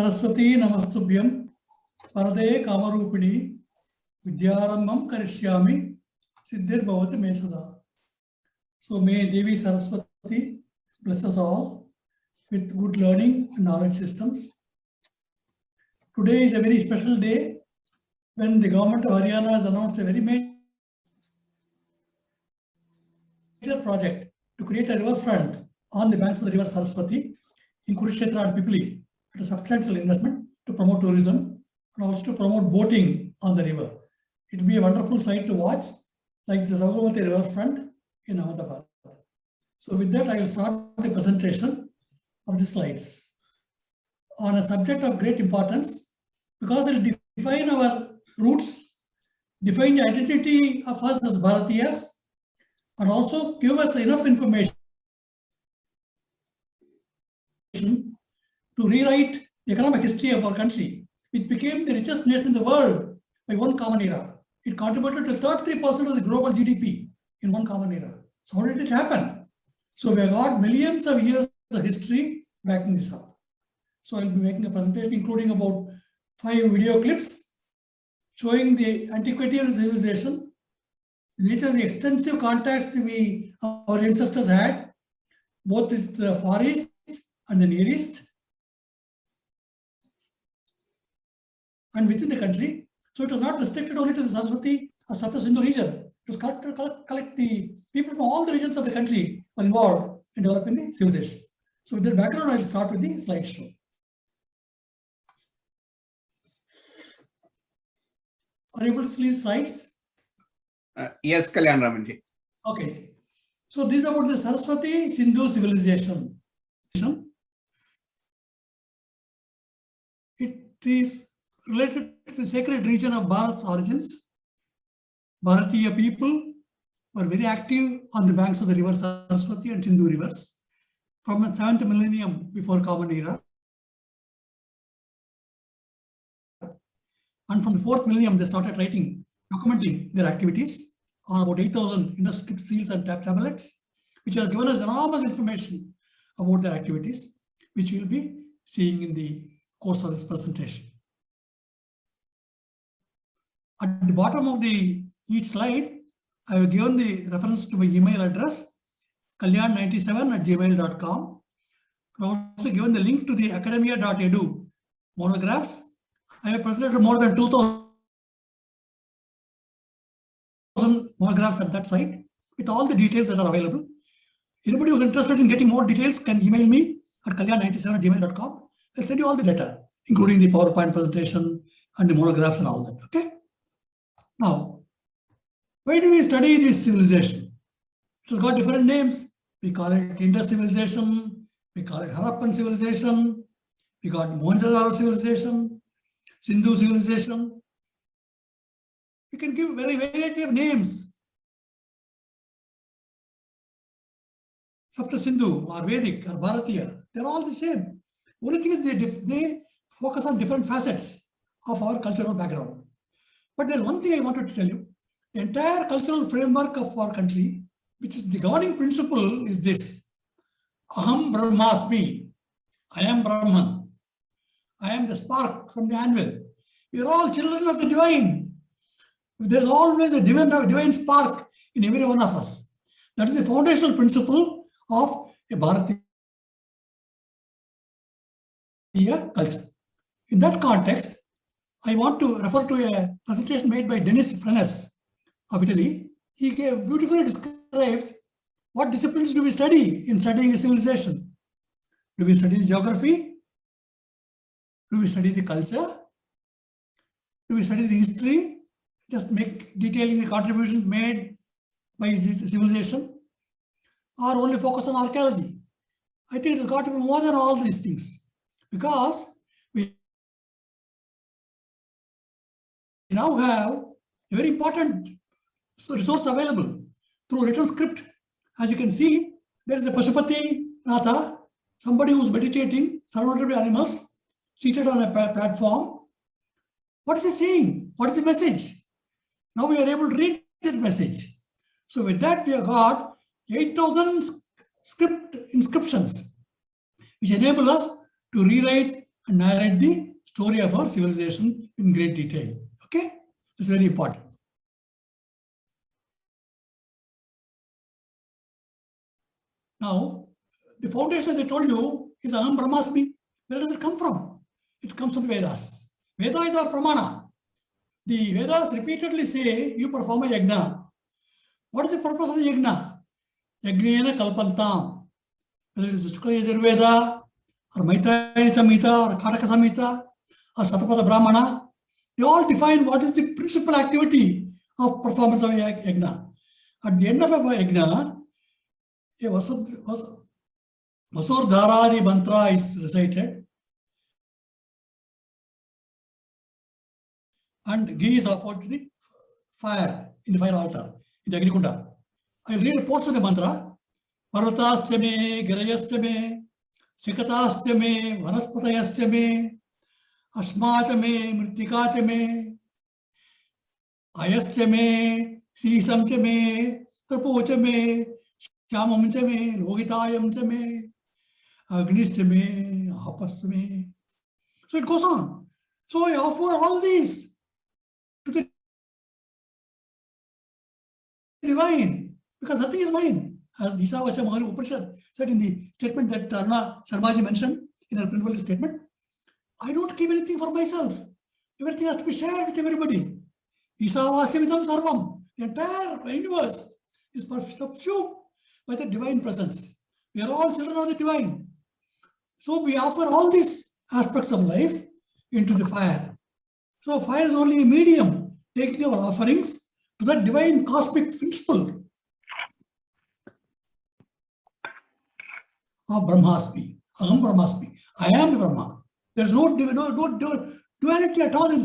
Saraswati Namastubhyam Parade Kamarupini Vidyarambam Karishyami Siddhir Bhavati Mesada. So may Devi Saraswati bless us all with good learning and knowledge systems. Today is a very special day when the government of Haryana has announced a very major project to create a riverfront on the banks of the river Saraswati in Kurukshetra and Pipli at a substantial investment to promote tourism and also to promote boating on the river. It will be a wonderful sight to watch, like the Sabarmati riverfront in Ahmedabad. So with that, I will start the presentation of the slides on a subject of great importance because it will define our roots, define the identity of us as Bharatiyas, and also give us enough information to rewrite the economic history of our country, which became the richest nation in the world by one common era. It contributed to 33% of the global GDP in one common era. So how did it happen? So we have got millions of years of history backing this up. So I'll be making a presentation including about 5 video clips showing the antiquity of civilization, the nature of the extensive contacts our ancestors had, both with the Far East and the Near East, and within the country. So it was not restricted only to the Saraswati or Satya Sindhu region. It was collect the people from all the regions of the country were involved in developing the civilization. So with that background, I will start with the slideshow. Are you able to see the slides? Yes, Kalyan Ramanji. Okay. So this is about the Saraswati Sindhu civilization. It is related to the sacred region of Bharat's origins. Bharatiya people were very active on the banks of the river Saraswati and Sindhu rivers from the 7th millennium before Common Era. And from the 4th millennium, they started documenting their activities on about 8,000 inscript seals and tablets, which has given us enormous information about their activities, which we'll be seeing in the course of this presentation. At the bottom of each slide, I have given the reference to my email address, kalyan97@gmail.com. I have also given the link to the academia.edu monographs. I have presented more than 2,000 monographs at that site with all the details that are available. Anybody who's interested in getting more details can email me at kalyan97@gmail.com. I'll send you all the data, including the PowerPoint presentation and the monographs and all that. Okay. Now, why do we study this civilization? It has got different names. We call it Indus civilization, we call it Harappan civilization, we got Mohenjo-daro civilization, Sindhu civilization. We can give very variety of names. Sapta Sindhu or Vedic or Bharatiya, they're all the same. Only thing is they focus on different facets of our cultural background. But there's one thing I wanted to tell you. The entire cultural framework of our country, which is the governing principle, is this. Aham Brahmasmi. I am Brahman. I am the spark from the anvil. We are all children of the divine. There's always a divine spark in every one of us. That is the foundational principle of a Bharatiya culture. In that context, I want to refer to a presentation made by Denis Frenes of Italy. He beautifully describes what disciplines do we study in studying a civilization. Do we study the geography? Do we study the culture? Do we study the history? Just detailing the contributions made by the civilization? Or only focus on archaeology? I think it has got to be more than all these things, because we now have a very important resource available through written script. As you can see, there is a Pashupati Natha, somebody who is meditating, surrounded by animals, seated on a platform. What is he saying? What is the message? Now we are able to read that message. So with that, we have got 8,000 script inscriptions, which enable us to rewrite and narrate the story of our civilization in great detail. Okay, it's very important. Now, the foundation, as I told you, is Aham Brahmasmi. Where does it come from? It comes from the Vedas. Veda is our pramana. The Vedas repeatedly say, you perform a yajna. What is the purpose of the yajna? Yajnena kalpantam. Whether it is Shukla Yajurveda, or Maitreya Samhita, or Kataka Samhita, or Satapada Brahmana, they all define what is the principal activity of performance of a yajna. At the end of a yajna, a Vasur Dharadi mantra is recited, and ghee is offered to the fire, in the fire altar, in the Agnikunda. I read a portion of the mantra. Parvatascha me, girayascha me, sikatascha me, vanaspatayascha me, asmacha me, mritikacha me, ayascha me, sisamcha me, trapocha me, shyamamcha me, logitayamcha me, agnischa me, apascha me. So it goes on. So I offer all these to the divine, because nothing is mine. As Isavacha Mahari Upanishad said in the statement that Aruna Sharmaji mentioned in her principal statement, I don't keep anything for myself. Everything has to be shared with everybody. Isavasyamitam sarvam. The entire universe is subsumed by the divine presence. We are all children of the divine. So we offer all these aspects of life into the fire. So fire is only a medium, taking our offerings to that divine cosmic principle of Brahmasmi, Aham Brahmasmi. I am the Brahma. There's no duality at all in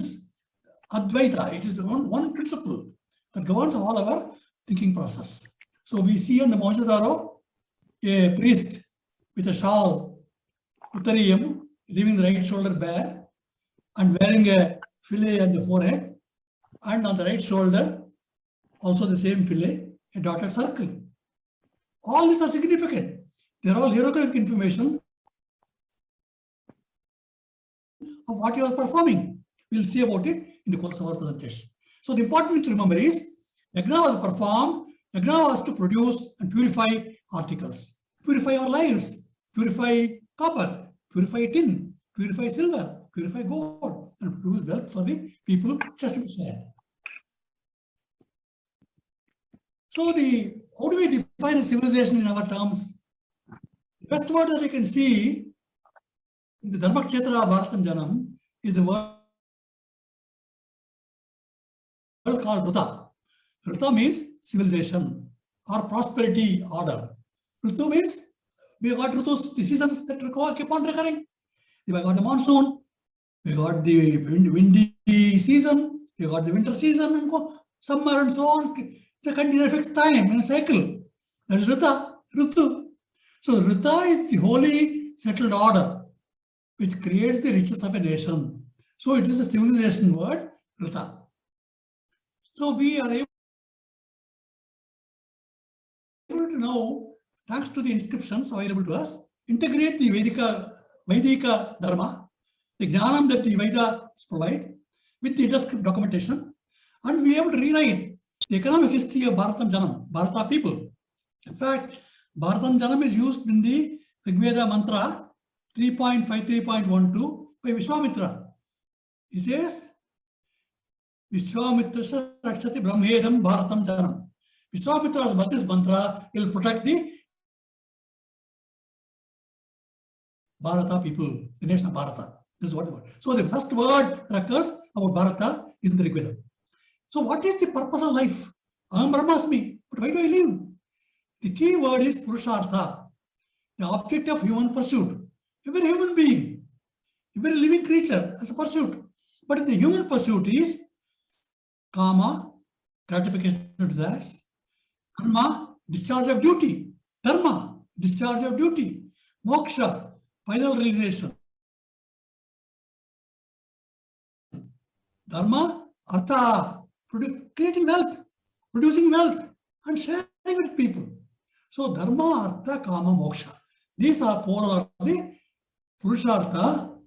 Advaita. It is the one principle that governs all our thinking process. So we see on the Mohenjo-daro a priest with a shawl, Uttariyam, leaving the right shoulder bare and wearing a fillet on the forehead, and on the right shoulder also the same fillet, a dotted circle. All these are significant. They are all hieroglyphic information of what you are performing. We'll see about it in the course of our presentation. So the important thing to remember is, yajna was performed, yajna was to produce and purify articles, purify our lives, purify copper, purify tin, purify silver, purify gold, and produce wealth for the people just to be shared. So how do we define a civilization in our terms? The best word that we can see in the Dharmakshetra Bharatam Janam is the word called Ruta. Ruta means civilization or prosperity order. Rutu means we got Rutus, the seasons that keep on recurring. We got the monsoon, we got the windy season, we got the winter season, and summer and so on. The continuous fixed time in a cycle. That is Ruta, Rutu. So Ruta is the holy settled order which creates the riches of a nation. So it is a civilization word, Ruta. So we are able to now, thanks to the inscriptions available to us, integrate the Vedika Dharma, the Jnanam that the Vedas provide, with the interscript documentation, and we are able to rewrite the economic history of Bharatam Janam, Bharata people. In fact, Bharatam Janam is used in the Rigveda mantra 3.53.12 by Vishwamitra. He says, Vishwamitra Rakshati Brahmedam Bharatam Janam. Vishwamitra's this mantra will protect the Bharata people, the nation of Bharata. This is what the word. So the first word that occurs about Bharata is in the Rigveda. So what is the purpose of life? Aham Brahmasmi. But why do I live? The key word is Purushartha, the object of human pursuit. Every human being, every living creature has a pursuit. But in the human pursuit is Kama, gratification of desires, Karma, discharge of duty, Dharma, discharge of duty, Moksha, final realization, Dharma, Artha, creating wealth, producing wealth, and sharing with people. So Dharma, Artha, Kama, Moksha. These are four of the Purushartha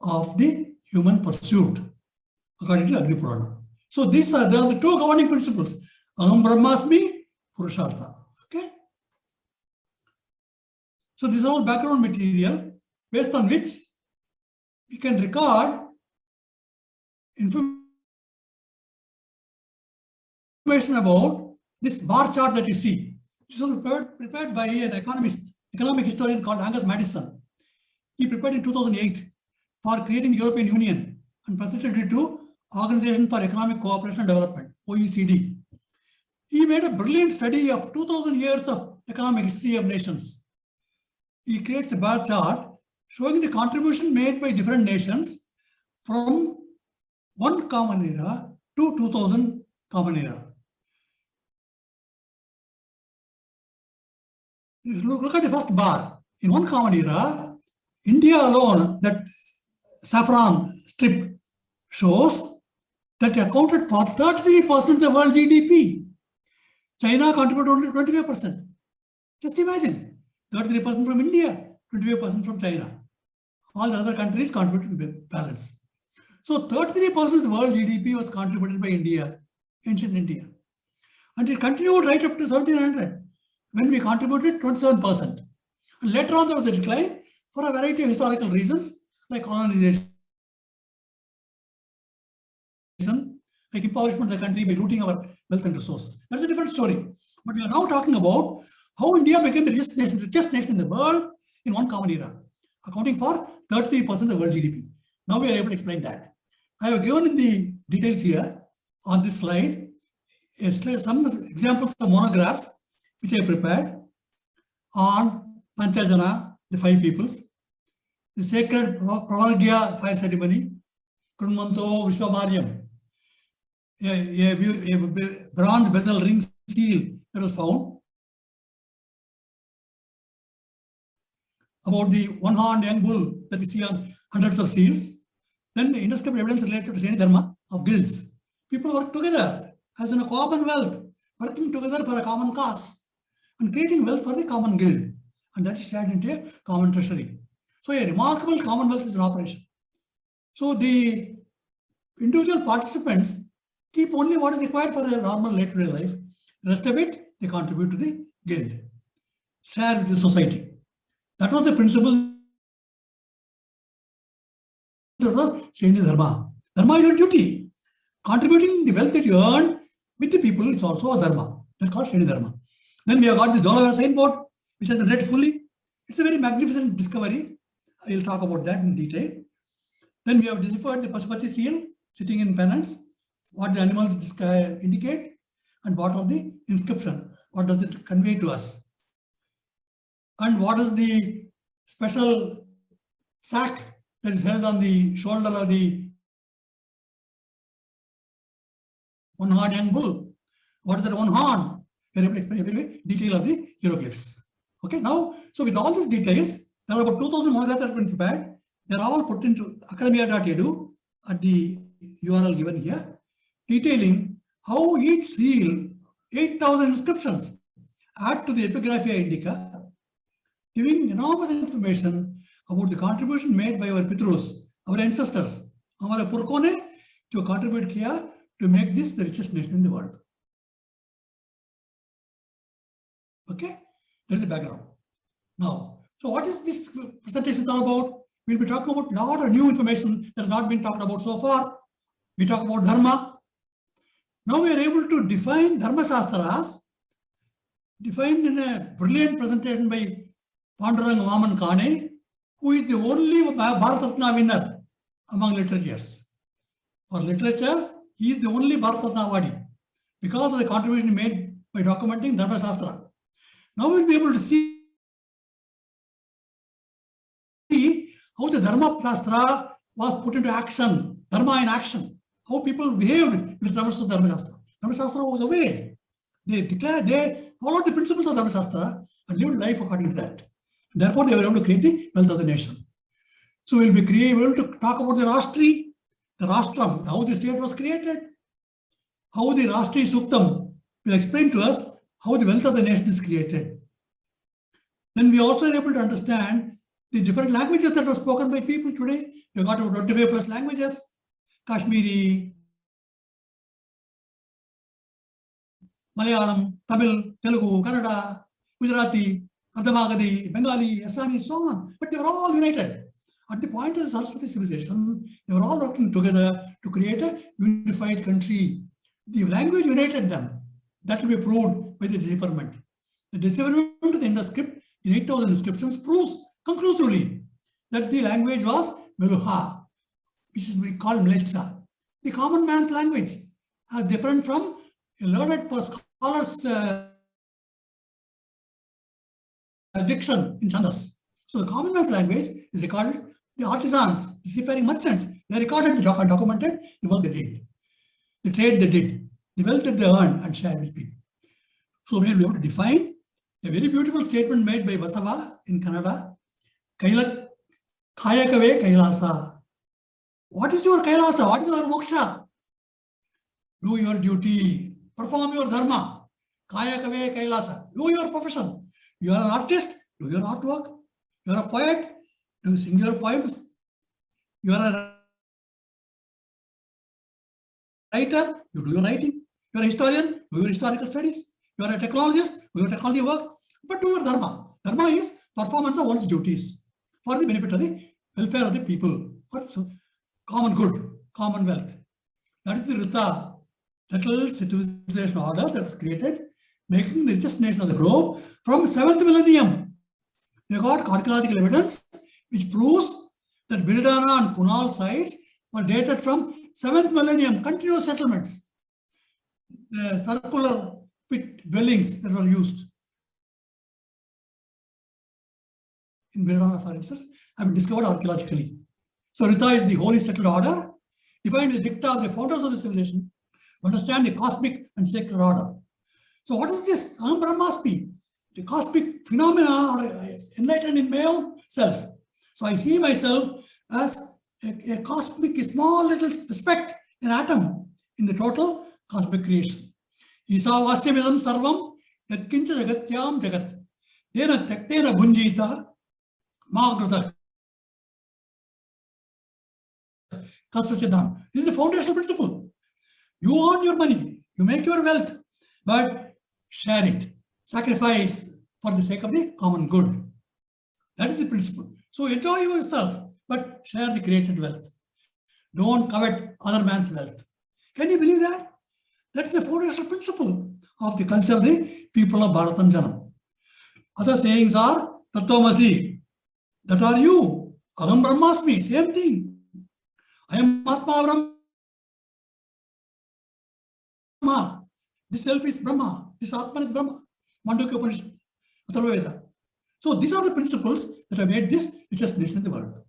of the human pursuit, according to Agni Purana. So these are the two governing principles. Aham Brahmasmi, Purushartha. Okay. So this is all background material based on which we can record information about this bar chart that you see. This was prepared by an economic historian called Angus Maddison. He prepared in 2008 for creating the European Union and presented it to Organization for Economic Cooperation and Development, OECD. He made a brilliant study of 2000 years of economic history of nations. He creates a bar chart showing the contribution made by different nations from one common era to 2000 common era. Look at the first bar. In one common era, India alone, that saffron strip shows that accounted for 33% of the world GDP. China contributed only 25%. Just imagine, 33% from India, 25% from China. All the other countries contributed to the balance. So 33% of the world GDP was contributed by India, ancient India. And it continued right up to 1700, when we contributed 27%. And later on, there was a decline for a variety of historical reasons, like colonization, like impoverishment of the country by looting our wealth and resources. That's a different story. But we are now talking about how India became the richest nation in the world in one common era, accounting for 33% of the world GDP. Now we are able to explain that. I have given the details here on this slide, some examples of monographs which I prepared on Panchajana, the 5 peoples, the sacred Pravargya fire ceremony, Krunmanto Vishwamaryam, a bronze bezel ring seal that was found, about the one-horned young bull that we see on hundreds of seals, then the indescribable evidence related to Sreni Dharma of guilds. People work together as in a commonwealth, working together for a common cause and creating wealth for the common guild, and that is shared into a common treasury. So a remarkable commonwealth is in operation. So the individual participants keep only what is required for their normal day-to-day life. The rest of it, they contribute to the guild, share with the society. That was the principle. That was Sreni Dharma. Dharma is your duty. Contributing the wealth that you earn with the people is also a dharma. That's called Sreni Dharma. Then we have got the Jolaware signboard, which has been read fully. It's a very magnificent discovery. I will talk about that in detail. Then we have deciphered the Pashupati seal sitting in penance, what the animals indicate, and what are the inscription, what does it convey to us, and what is the special sack that is held on the shoulder of the one-horned young bull. What is that one horn? We are able to explain every detail of the hieroglyphs. Okay, now, so with all these details, there are about 2,000 monographs that have been prepared. They are all put into academia.edu at the URL given here, detailing how each seal, 8,000 inscriptions, add to the Epigraphia Indica, giving enormous information about the contribution made by our Pitrus, our ancestors, our Purkone, to contribute here to make this the richest nation in the world. Okay, that is the background. Now, so what is this presentation all about? We'll be talking about a lot of new information that has not been talked about so far. We talk about Dharma. Now we are able to define Dharma Shastras, defined in a brilliant presentation by Pandurang Vaman Kane, who is the only Bharat Ratna winner among literatures. For literature, he is the only Bharat Ratna awardee because of the contribution made by documenting Dharma Shastra. Now we'll be able to see how the Dharma Shastra was put into action, Dharma in action, how people behaved with terms of Dharma Shastra. Dharma Shastra was obeyed. They followed the principles of Dharma Shastra and lived life according to that. Therefore, they were able to create the wealth of the nation. So we'll be able to talk about the Rashtri, the Rashtram, how the state was created, how the Rashtri Suktam will explain to us how the wealth of the nation is created. Then we also are able to understand the different languages that were spoken by people today. We got about 25 plus languages: Kashmiri, Malayalam, Tamil, Telugu, Kannada, Gujarati, Ardhamagadi, Bengali, Assami, so on. But they were all united. At the point of the Saraswati civilization, they were all working together to create a unified country. The language united them. That will be proved by the decipherment. The decipherment of the Indus script in 8,000 inscriptions proves conclusively that the language was Meluha, which is called Mlecha, the common man's language, as different from a learned scholar's diction in Chandas. So the common man's language is recorded. The artisans, the seafaring merchants, they recorded, documented the work they did, the trade they did, the wealth that they earned and shared with people. So we will be able to define a very beautiful statement made by Basava in Kannada. Kayakave Kailasa. What is your Kailasa? What is your moksha? Do your duty. Perform your dharma. Kayakave Kailasa. Do your profession. You are an artist. Do your artwork. You are a poet. Do you sing your poems. You are a writer. You do your writing. You are a historian. Do your historical studies. You are a technologist. Do your technology work. But do your dharma. Dharma is performance of one's duties for the benefit of the welfare of the people, for common good, commonwealth. That is the Rita, settled civilization order that was created, making the richest nation of the globe from 7th millennium. We got archaeological evidence which proves that Biridana and Kunal sites were dated from 7th millennium, continuous settlements. The circular pit dwellings that were used in Biridana, for instance, have been discovered archaeologically. So Rita is the holy settled order, defined the dicta of the founders of the civilization, to understand the cosmic and sacred order. So what is this? Aham Brahmasmi, the cosmic phenomena are enlightened in my own self. So I see myself as a cosmic, small little speck, an atom in the total cosmic creation. Isa vasyamidam sarvam yatkincha jagatyam jagat. Tena tektena bunjita magrata. This is the foundational principle. You earn your money, you make your wealth, but share it. Sacrifice for the sake of the common good. That is the principle. So enjoy yourself, but share the created wealth. Don't covet other man's wealth. Can you believe that? That's the foundational principle of the culture of the people of Bharatam Janam. Other sayings are Tattvamasi. That are you. Aham Brahmasmi. Same thing. I am Atma Brahma. This self is Brahma. This Atman is Brahma. Mandukya Upanishad. Atharva Veda. So these are the principles that have made this richest nation in the world.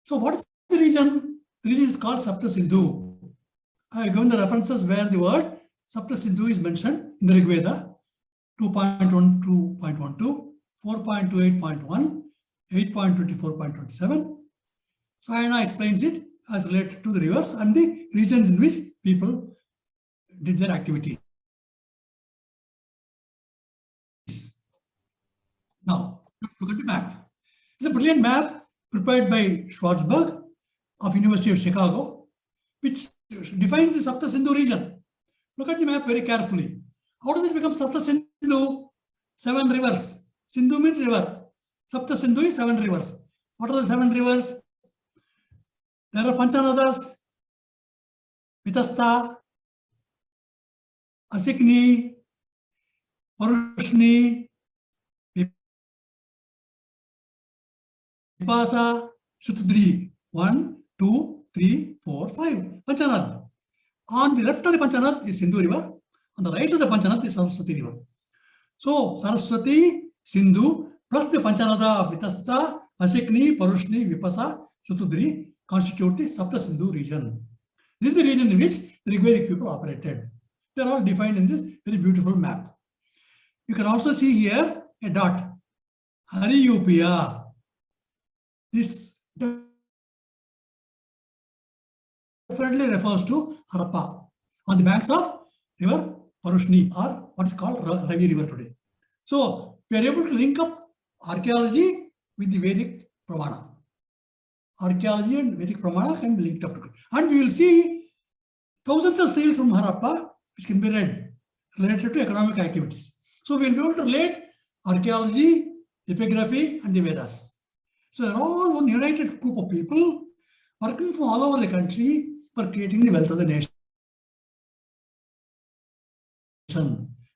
So what is the region? The region is called Sapta Sindhu. I have given the references where the word Sapta Sindhu is mentioned in the Rig Veda 2.12.12, 4.28.1, 8.24.27. Sayana explains it as related to the rivers and the regions in which people did their activities. Now, look at the map. It's a brilliant map prepared by Schwarzberg of University of Chicago, which defines the Sapta Sindhu region. Look at the map very carefully. How does it become Sapta Sindhu? 7 rivers. Sindhu means river. Sapta Sindhu is 7 rivers. What are the 7 rivers? There are Panchanadas, Vitasta, Asikni, Parushni, Vipasa, Sutudri. 1, 2, 3, 4, 5. Panchanad. On the left of the Panchanad is Sindhu river. On the right of the Panchanad is Saraswati river. So Saraswati, Sindhu, plus the Panchanada of Vitasta, Asikni, Parushni, Vipasa, Sutudri constitute the Sapta Sindhu region. This is the region in which the Rigvedic people operated. They are all defined in this very beautiful map. You can also see here a dot. Hariyupiya. This definitely refers to Harappa on the banks of river Parushni, or what is called Ravi river today. So we are able to link up archaeology with the Vedic Pramana. Archaeology and Vedic Pramana can be linked up together. And we will see thousands of seals from Harappa which can be read related to economic activities. So we will be able to relate archaeology, epigraphy, and the Vedas. So they're all one united group of people working from all over the country for creating the wealth of the nation.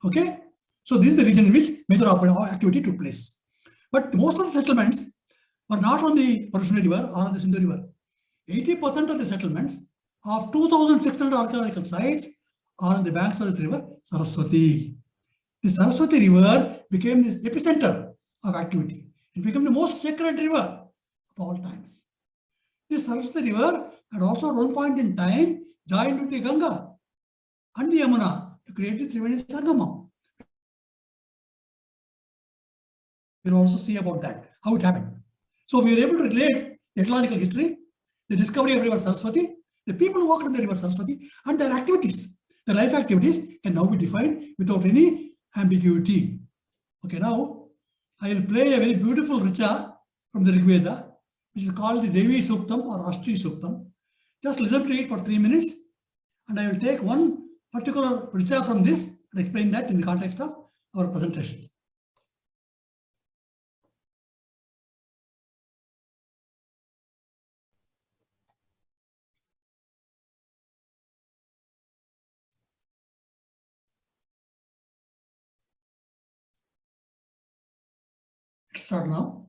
Okay? So this is the region in which major activity took place. But most of the settlements were not on the Parushani River or on the Sindhu River. 80% of the settlements of 2,600 archaeological sites are on the banks of this river, Saraswati. The Saraswati River became this epicenter of activity. It became the most sacred river of all times. This Saraswati River had also at one point in time joined with the Ganga and the Yamuna to create the Triveni Sangama. We'll also see about that, how it happened. So we were able to relate the ecological history, the discovery of river Saraswati, the people who walked on the river Saraswati, and their activities. Their life activities can now be defined without any ambiguity. Okay, now I will play a very beautiful Richa from the Rig Veda, which is called the Devi Suktam or Ashtri Suktam. Just listen to it for 3 minutes, and I will take one particular Richa from this and explain that in the context of our presentation. Let's start now.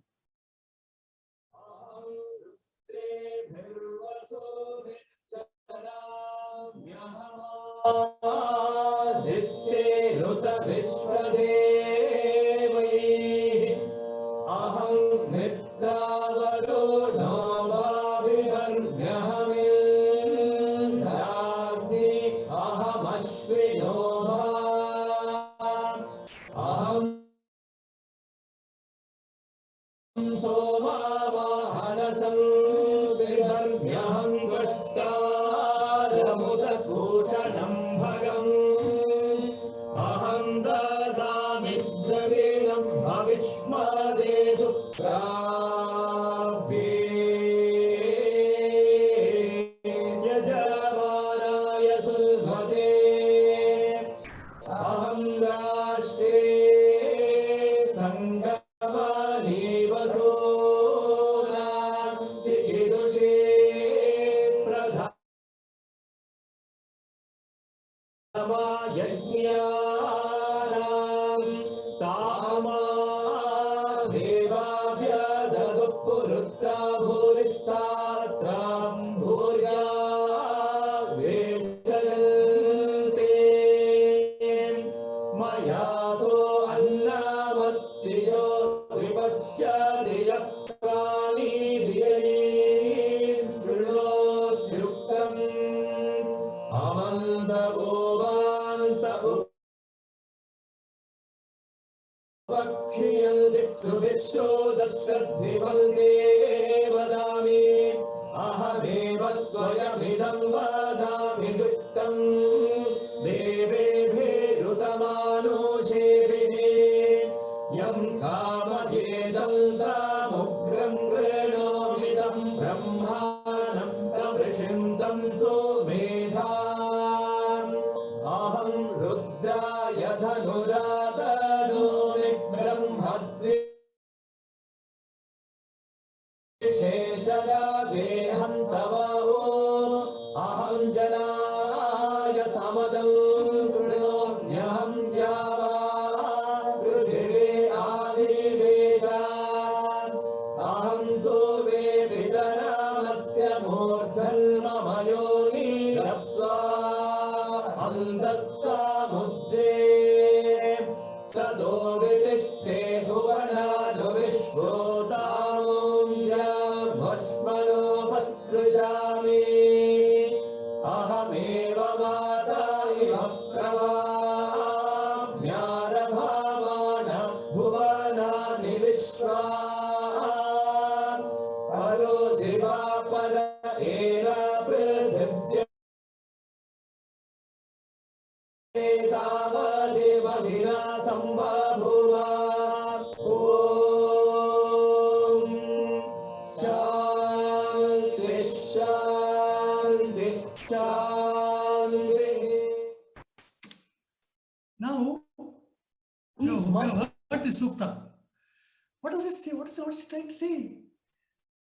Now, you have heard the Sukta. What does it say? What is it trying to say?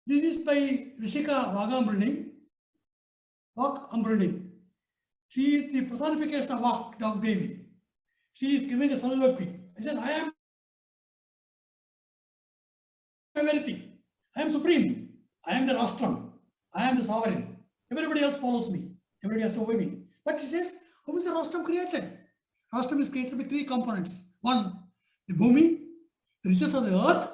This is by Rishika Vagambrani. Vak Ambrani. She is the personification of Vak, the Devi. She is giving a soliloquy. I said, I am everything. I am supreme. I am the Rashtam. I am the sovereign. Everybody else follows me. Everybody has to obey me. But she says, how is the Rashtam created? Rashtam is created with three components. One, the Bhumi, the riches of the earth,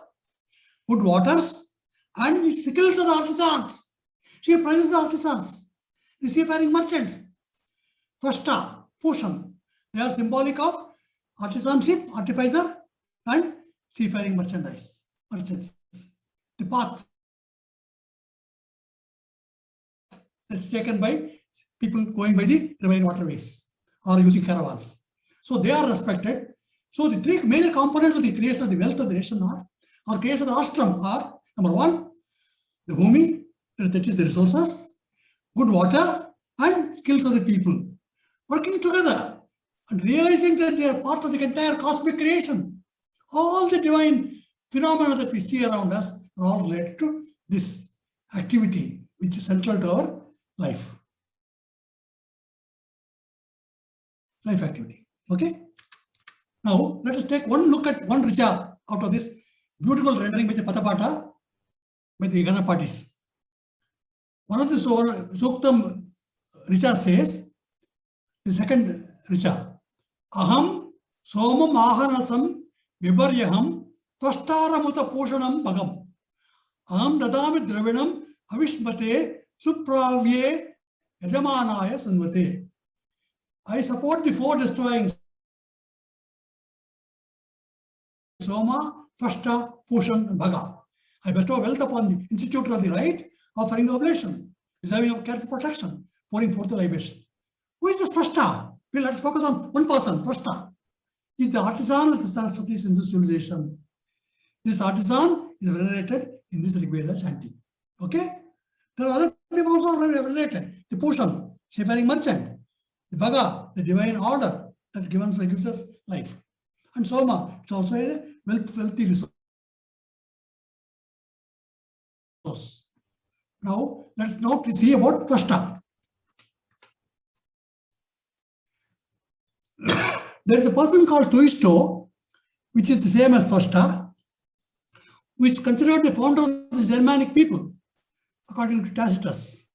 good waters, and the skills of the artisans. She praises the artisans, the seafaring merchants. Tvashta, Pushan. They are symbolic of artisanship, artificer, and seafaring merchandise, merchants. The path that's taken by people going by the riverine waterways or using caravans. So they are respected. So the three major components of the creation of the wealth of the nation or creation of the ashram are, number one, the bhumi, that is the resources, good water, and skills of the people working together and realizing that they are part of the entire cosmic creation. All the divine phenomena that we see around us are all related to this activity, which is central to our life. Life activity. Okay? Now, let us take one look at one richa out of this beautiful rendering by the Patapata, by the Ganapatis. One of the Suktam richa says, the second richa, Aham somam ahanasam vibaryaham tvashtaramuta poshanam bhagam. Aham dadami dravinam avishmate supravye yajamanaya sanvate. I support the four destroying Soma, Tvashta, Pushan, and Bhaga. I bestow wealth upon the institutor of the right, offering the oblation, deserving of careful protection, pouring forth the libation. Who is this Tvashta? Well, let's focus on one person, Tvashta. He is the artisan of the Saraswati Sindhu civilization. This artisan is venerated in this Rigveda chanting. Okay? There are other people also venerated. The Pushan, seafaring merchant. The Bhaga, the divine order that gives us life. And Soma, it's also a wealthy resource. Now, let's now see about Tvashta. There is a person called Tuisto, which is the same as Tvashta, who is considered the founder of the Germanic people, according to Tacitus.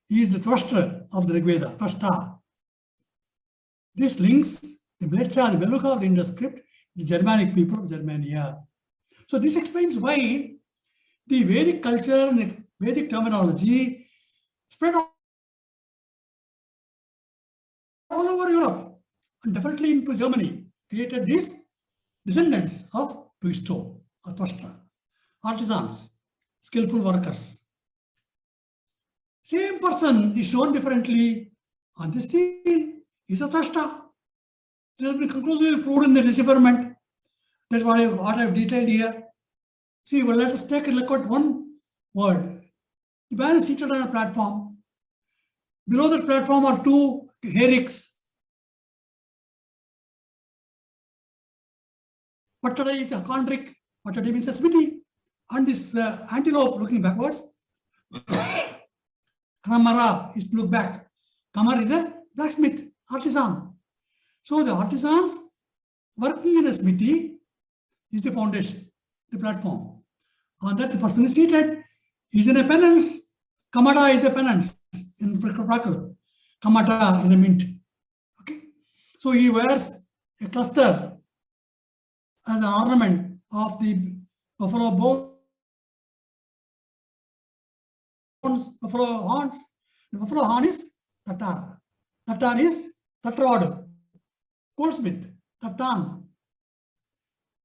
He is the Tvashta of the Rigveda, Tvashta. This links the Mleccha, the Meluka of the Indus script, the Germanic people of Germania. So this explains why the Vedic culture and Vedic terminology spread all over Europe and definitely into Germany, created these descendants of Tuisto or Tvashta, artisans, skillful workers. Same person is shown differently on the scene. He's a Tvashta. This has been conclusively proved in the decipherment. That's what I've detailed here. See, well, let us take a look at one word. The man is seated on a platform. Below the platform are two herricks. Pattara is a chondric. Pattara means a smithy. And this antelope looking backwards. Kamara is to look back. Kamar is a blacksmith, artisan. So the artisans working in a smithy is the foundation, the platform. On that the person is seated. He is in a penance. Kamada is a penance in Prakrit. Kamata is a mint. Okay. So he wears a cluster as an ornament of the buffalo bones, buffalo horns. The buffalo horn is Tatar. Tatar is Tatravad. Goldsmith, Tatan,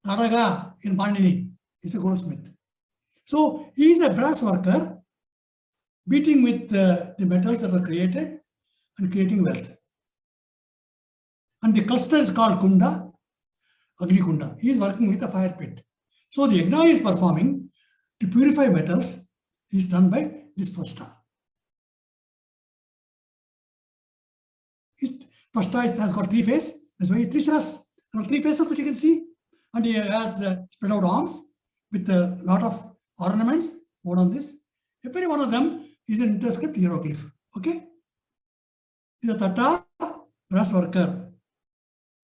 Naraga in Pandini is a goldsmith. So he is a brass worker beating with the metals that are created and creating wealth. And the cluster is called Kunda, Agni Kunda. He is working with a fire pit. So the yajna is performing to purify metals is done by this Tvashta. Tvashta has got three faces. That's why three shiras. There are three faces that you can see, and he has spread out arms with a lot of ornaments. One on this. Every one of them is an interscript hieroglyph. Okay. This is a Tatar brass worker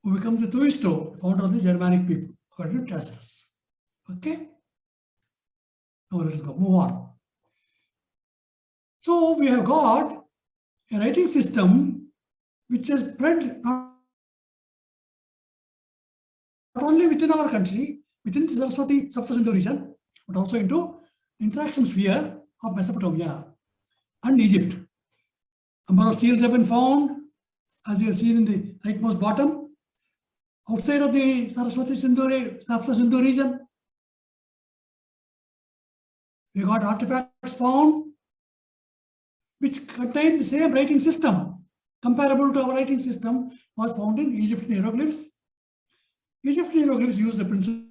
who becomes a Tuisto, founder of the Germanic people, according to Tacitus. Okay. Now let's go. Move on. So we have got a writing system which has spread not only within our country, within the Saraswati Saptasindu region, but also into the interaction sphere of Mesopotamia and Egypt. Number of seals have been found, as you have seen in the rightmost bottom, outside of the Saraswati Saptasindu region. We got artifacts found which contain the same writing system, comparable to our writing system, was found in Egyptian hieroglyphs. Egyptian hieroglyphs use the principle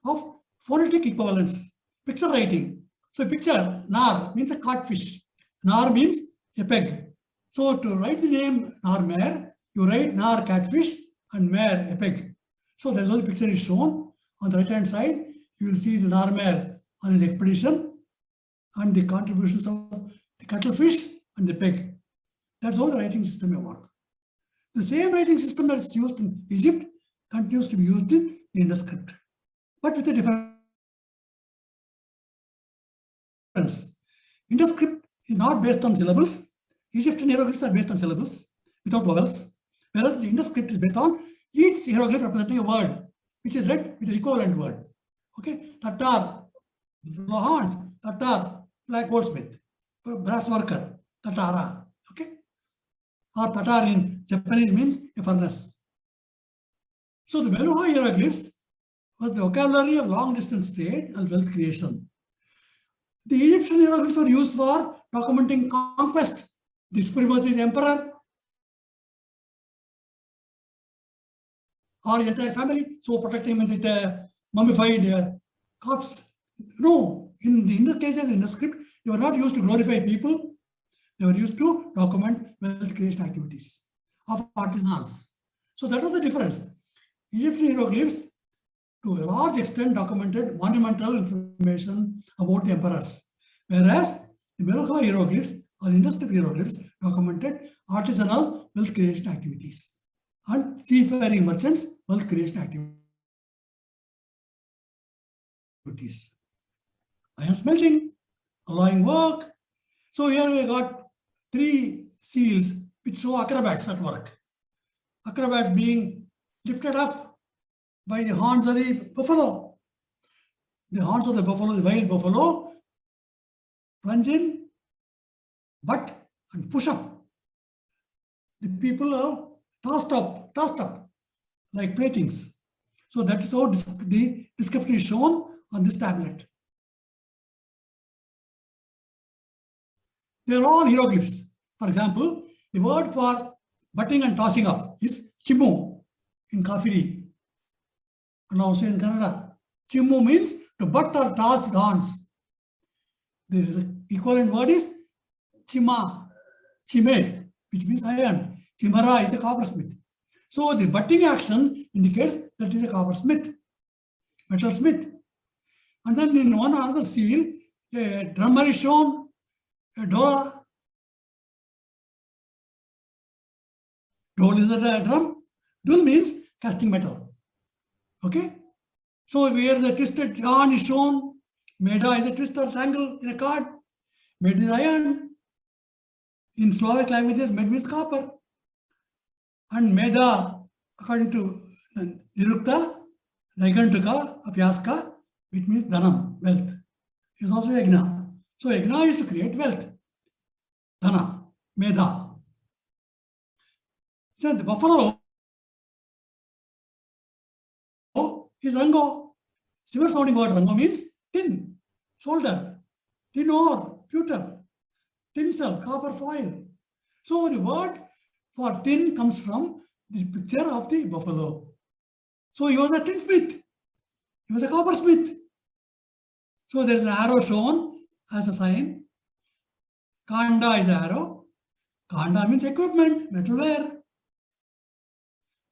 of phonetic equivalence, picture writing. So picture, nar means a caught fish. Nar means a peg. So to write the name Narmer, you write nar catfish and mer a peg. So that's how the picture is shown. On the right hand side, you will see the Narmer on his expedition and the contributions of the cuttlefish and the peg. That's how the writing system will work. The same writing system that is used in Egypt continues to be used in the Indus script, but with a difference. Indus script is not based on syllables. Egyptian hieroglyphs are based on syllables without vowels, whereas the Indus script is based on each hieroglyph representing a word, which is read with the equivalent word. Okay, Tatar, horns, Tatar, black goldsmith, brass worker, Tatara. Okay, or Tatar in Japanese means a furnace. So the Meluhha hieroglyphs was the vocabulary of long distance trade and wealth creation. The Egyptian hieroglyphs were used for documenting conquest, the supremacy of the emperor or entire family, so protecting him with a mummified corpse. No, in the Indus cases, in the script, they were not used to glorify people. They were used to document wealth creation activities of artisans. So that was the difference. Egyptian hieroglyphs, to a large extent, documented monumental information about the emperors, whereas the Meluhha hieroglyphs or Indus hieroglyphs documented artisanal wealth creation activities and seafaring merchants' wealth creation activities. Iron smelting, alloying work. So here we got three seals which show acrobats at work. Acrobats being lifted up by the horns of the buffalo. The horns of the buffalo, the wild buffalo, plunge in, butt, and push up. The people are tossed up like platings. So that is how the description is shown on this tablet. They are all hieroglyphs. For example, the word for butting and tossing up is chimu in Kafiri and also in Kannada. Chimu means to butt or toss the horns. The equivalent word is chima, chime, which means iron. Chimara is a coppersmith. So the butting action indicates that it is a coppersmith, metal smith. And then in one other seal, a drummer is shown, a dola. Dole is a drum. Dul means casting metal. Okay? So where the twisted yarn is shown, Meda is a twisted triangle in a card. Med is iron. In Slavic languages, med means copper. And Meda, according to Nirukta, Naigantuka of Yaska, it means Dhanam, wealth. It is also Yagna. So Yagna is to create wealth. Dhana, Meda. So the buffalo is Rango. Similar sounding word Rango means tin, solder, tin ore, pewter, tinsel, copper foil. So the word for tin comes from the picture of the buffalo. So he was a tinsmith. He was a coppersmith. So there is an arrow shown as a sign. Kanda is an arrow. Khanda means equipment, metalware.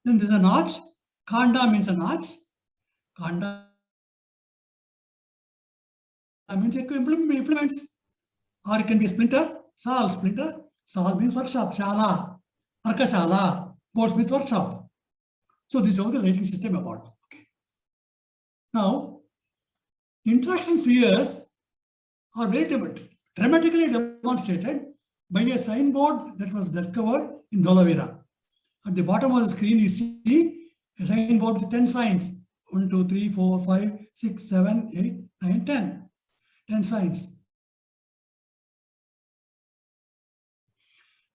Then there's a notch. Khanda means a notch. Khanda means implements. Or it can be a splinter, sal, splinter. Sal means workshop, shala, arkashala, goldsmith workshop. So this is how the rating system about. Okay. Now, interaction spheres are very dramatically demonstrated by a signboard that was discovered in Dholavira. At the bottom of the screen, you see a signboard with 10 signs. 1, 2, 3, 4, 5, 6, 7, 8, 9, 10. 10 signs.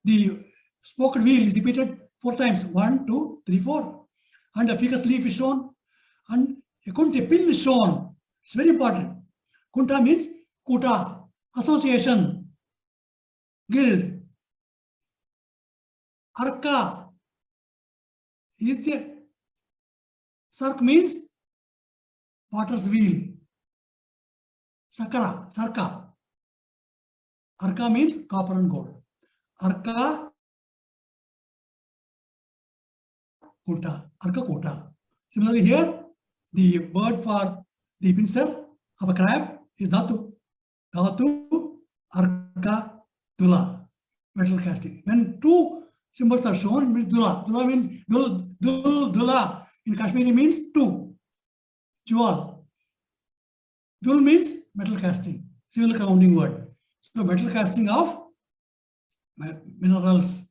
The spoked wheel is repeated 4 times. 1, 2, 3, 4. And a ficus leaf is shown. And a kunta pin is shown. It's very important. Kunta means kuta, association, guild. Arka is the sark means potter's wheel. Sakara, sarka. Arka means copper and gold. Arka Kuta, Arka Kuta. Similarly here, the word for the pincer of a crab is Dhatu. Dhatu, Arka, Dula, metal casting. When 2 symbols are shown, it means Dula. Dula means Dula. In Kashmiri means 2. Jewel. Dul means metal casting. Civil counting word. So metal casting of minerals,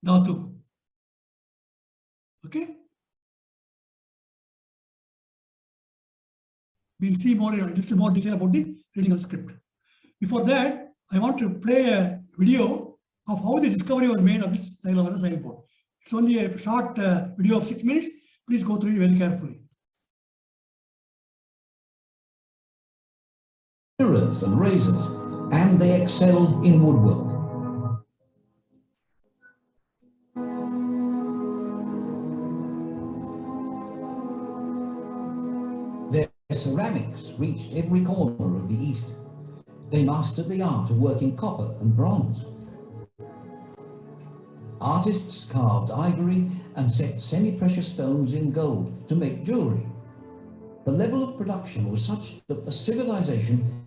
Dhatu. Okay? We'll see a little more detail about the reading of the script. Before that, I want to play a video of how the discovery was made of this signboard. It's only a short video of 6 minutes. Please go through it very carefully. Mirrors and razors, and they excelled in woodwork. Their ceramics reached every corner of the East. They mastered the art of working copper and bronze. Artists carved ivory and set semi-precious stones in gold to make jewelry. The level of production was such that the civilization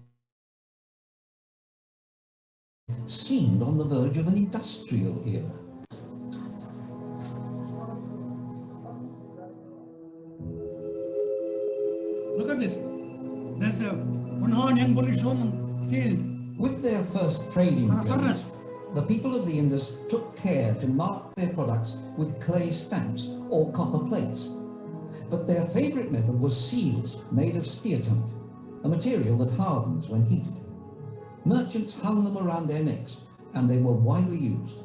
seemed on the verge of an industrial era. Look at this. There's a one-horned young bull shown on sealed. With their first trading On a journeys, furnace. the people of the Indus took care to mark their products with clay stamps or copper plates. But their favorite method was seals made of steatite, a material that hardens when heated. Merchants hung them around their necks, and they were widely used.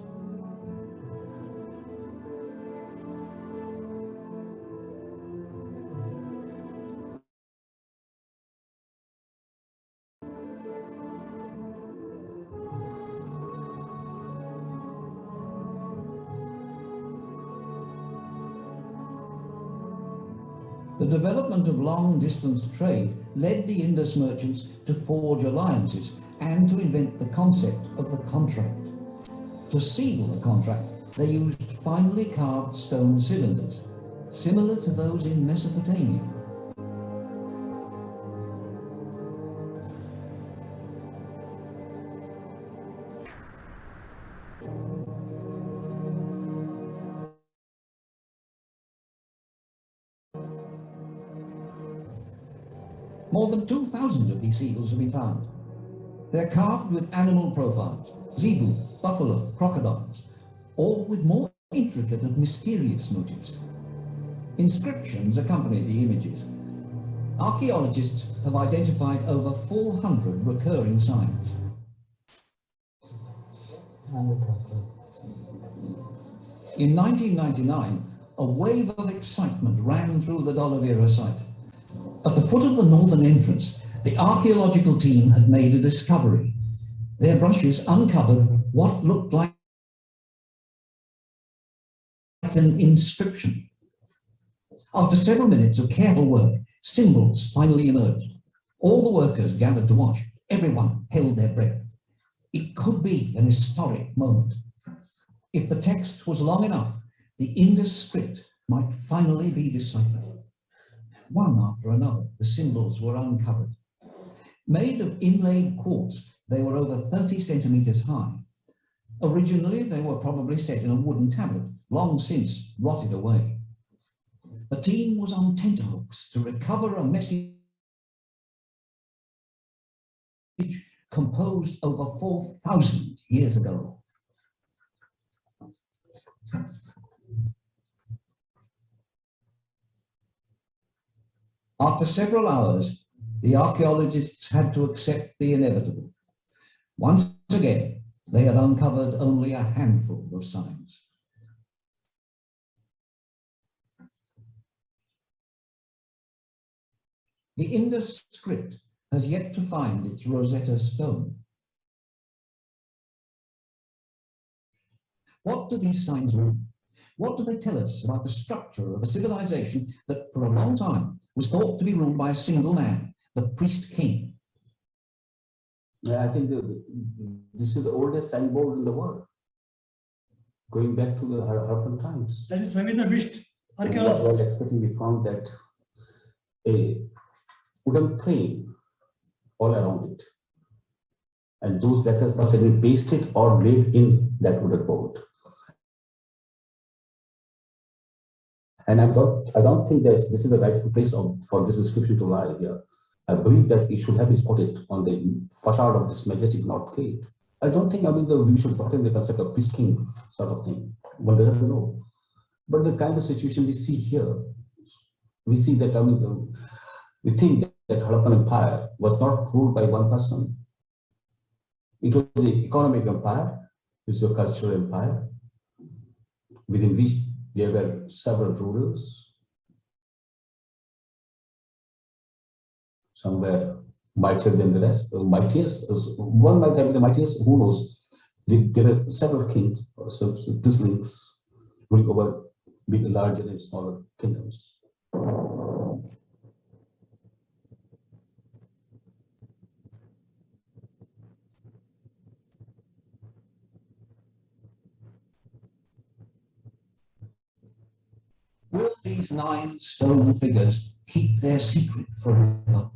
The development of long-distance trade led the Indus merchants to forge alliances and to invent the concept of the contract. To seal the contract, they used finely carved stone cylinders, similar to those in Mesopotamia. More than 2,000 of these seals have been found. They're carved with animal profiles, zebu, buffalo, crocodiles, or with more intricate and mysterious motifs. Inscriptions accompany the images. Archaeologists have identified over 400 recurring signs. In 1999, a wave of excitement ran through the Dholavira site. At the foot of the northern entrance, the archaeological team had made a discovery. Their brushes uncovered what looked like an inscription. After several minutes of careful work, symbols finally emerged. All the workers gathered to watch. Everyone held their breath. It could be an historic moment. If the text was long enough, the Indus script might finally be deciphered. One after another, the symbols were uncovered. Made of inlaid quartz, they were over 30 centimeters high. Originally, they were probably set in a wooden tablet, long since rotted away. The team was on tenterhooks to recover a message composed over 4,000 years ago. After several hours, the archaeologists had to accept the inevitable. Once again, they had uncovered only a handful of signs. The Indus script has yet to find its Rosetta Stone. What do these signs mean? What do they tell us about the structure of a civilization that for a long time was thought to be ruled by a single man, the priest king? Yeah, I think this is the oldest signboard in the world, going back to the Harappan times. That is Ravindra Bisht, While archaeologist. expecting, we found that a wooden frame all around it, and those letters must have been pasted or laid in that wooden board. And I don't think this is the rightful place for this inscription to lie here. I believe that it should have been spotted on the facade of this majestic North Gate. I don't think, we should put in the concept of priest king sort of thing. One doesn't know. But the kind of situation we see here, we see that, we think that Harappan Empire was not ruled by one person. It was the economic empire, it was a cultural empire, within which there were several rulers. Some were mightier than the rest. Mightiest, one might have been the mightiest, who knows? There were several kings, priestlings, ruling over big, larger and smaller kingdoms. Will these 9 stone figures keep their secret forever?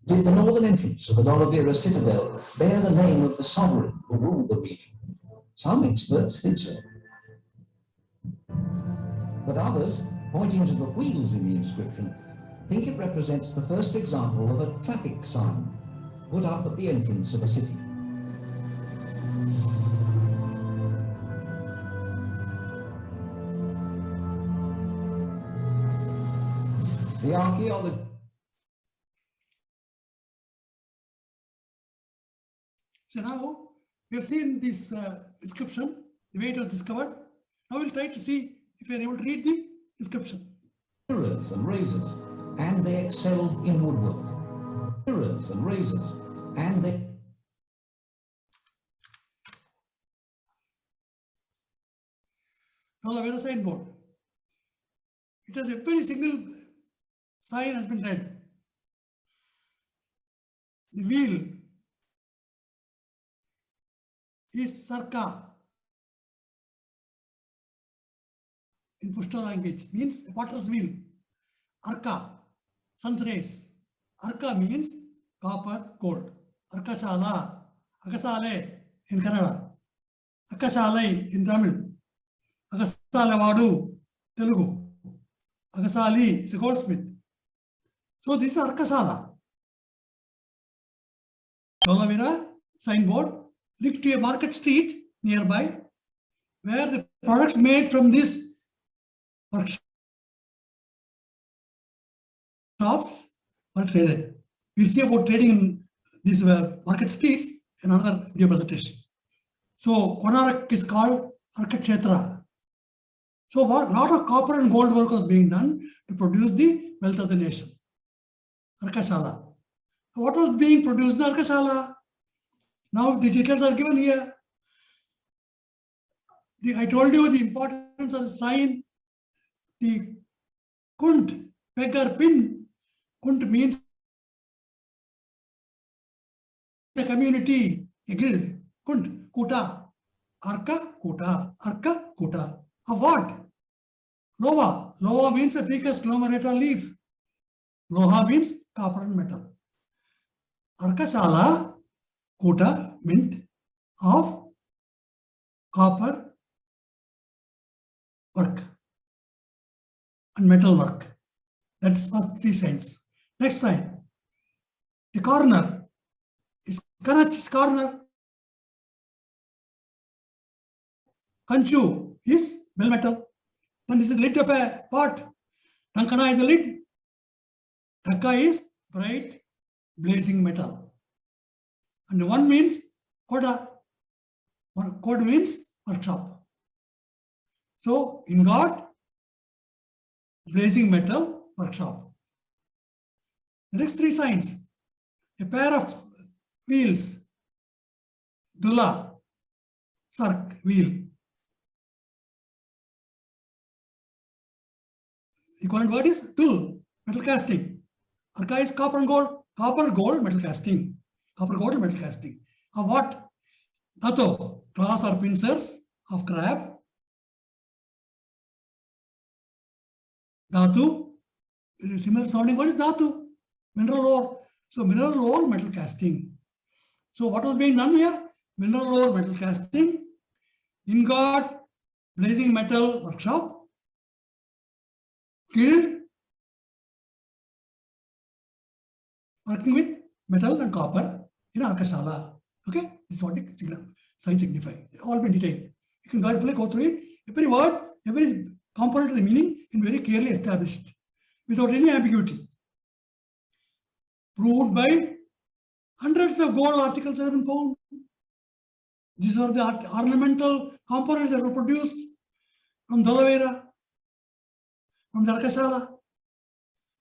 Did the northern entrance of Adolabira citadel bear the name of the sovereign who ruled the region? Some experts think so. But others, pointing to the wheels in the inscription, think it represents the first example of a traffic sign put up at the entrance of a city. The archaeology. So now we have seen this inscription, the way it was discovered. Now we'll try to see if we are able to read the inscription. Mirrors and razors, and they excelled in woodwork. Mirrors and razors, and they... Dollavera signboard. It has a very single sign has been read. The wheel is Sarka in Pushto language, means a potter's wheel. Arka, sun's rays. Arka means copper, gold. Arkashala, Akasale in Kannada. Akashalai in Tamil. Akasalevadu, Telugu. Akasali is a goldsmith. So this is Arkasala. Dollavera signboard linked to a market street nearby, where the products made from this workshops were traded. We'll see about trading in these market streets in another video presentation. So Konarak is called Arkakshetra. So a lot of copper and gold work was being done to produce the wealth of the nation. Arkashala. What was being produced in Arkashala? Now the details are given here. I told you the importance of the sign. The kunt, peg or pin. Kunt means a community, a guild. Kunt, kuta. Arka, kuta. Arka, kuta. Of what? Lova. Lova means a ficus glomerate leaf. Loha means copper and metal. Arkashala, kuta, mint of copper work and metal work. That's for 3 signs. Next sign. The corner is Kanach's corner. Kanchu is bell metal. Then this is lid of a pot. Tankana is a lid. Dhaka is bright blazing metal. And the one means koda. Code means workshop. So ingot, blazing metal, workshop. The next 3 signs. A pair of wheels. Dula, sark, wheel. Equivalent word is dul, metal casting. Arka is copper and gold. Copper, gold, metal casting. Copper, gold, metal casting. Of what? Dato, claws or pincers of crab. Dhatu, similar sounding word is dhatu, mineral ore. So mineral ore, metal casting. So what was being done here? Mineral ore, metal casting. Ingot, blazing metal, workshop. Guild, working with metal and copper in Arkashala. Okay, this is what the sign signify. All been detailed. You can carefully go through it. Every word, every component of the meaning is very clearly established without any ambiguity. Proved by hundreds of gold articles that have been found. These are the ornamental components that were produced from Dhalavera, from the Arkashala.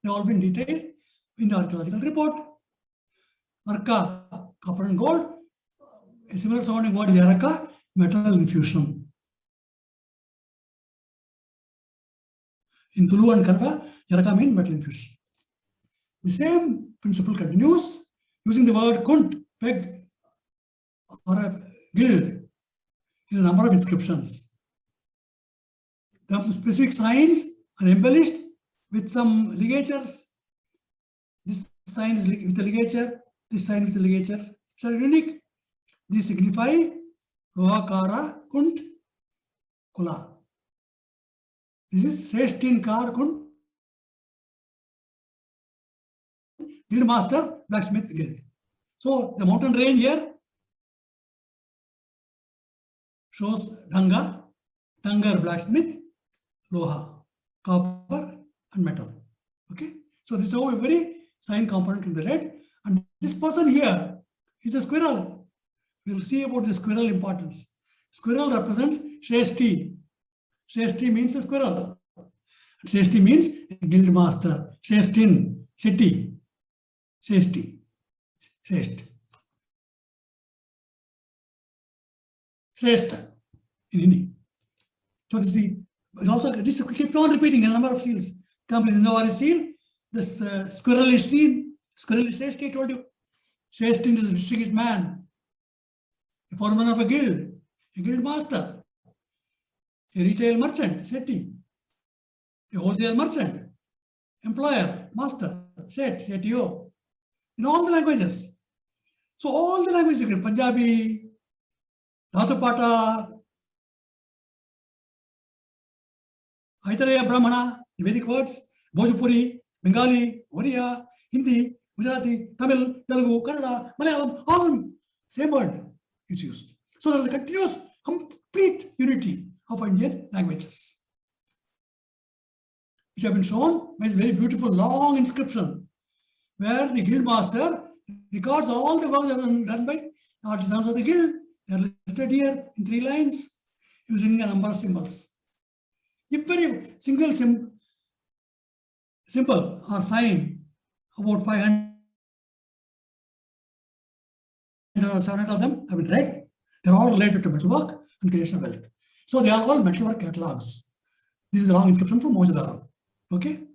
They have all been detailed in the archaeological report. Arka, copper and gold. A similar sounding word is Yaraka, metal infusion. In Tulu and Kannada, Yaraka means metal infusion. The same principle continues using the word kunt, peg, or a guild in a number of inscriptions. The specific signs are embellished with some ligatures. This sign is with the ligature, this sign with the ligatures. It's unique. These signify Rohakara Kunt Kula. This is Sreshtin Kar Kunt Guild Master Blacksmith Guild. So the mountain range here shows Danga, Dangar Blacksmith, Loha, copper and metal. Okay, so this is how every sign component can be read. And this person here is a squirrel. We will see about the squirrel importance. Squirrel represents Shreshti. Shreshti means a squirrel. Shreshti means guild master. Shreshtin, Seti, Shreshti, Shresht. Shrestha in Hindi. So this is also this keep on repeating a number of seals. Come in the seal, this squirrel is seen. Squirrel is Shreshti, I told you. Shreshtin is a distinguished man. A foreman of a guild master, a retail merchant, Seti, a wholesale merchant, employer, master, Set, Setio, in all the languages. So all the languages, Punjabi, Dhatupata, Aitareya Brahmana, the Vedic words, Bhojpuri, Bengali, Oriya, Hindi, Gujarati, Tamil, Telugu, Kannada, Malayalam, all of them, same word is used. So there is a continuous, complete unity of Indian languages, which have been shown by this very beautiful long inscription, where the guild master records all the work that was done by the artisans of the guild. They are listed here in 3 lines using a number of symbols. Every single symbol or sign, about 500 or 700 of them have been read. They're all related to metalwork and creation of wealth. So they are all metalwork catalogs. This is the long inscription from Mohenjo-daro. Okay?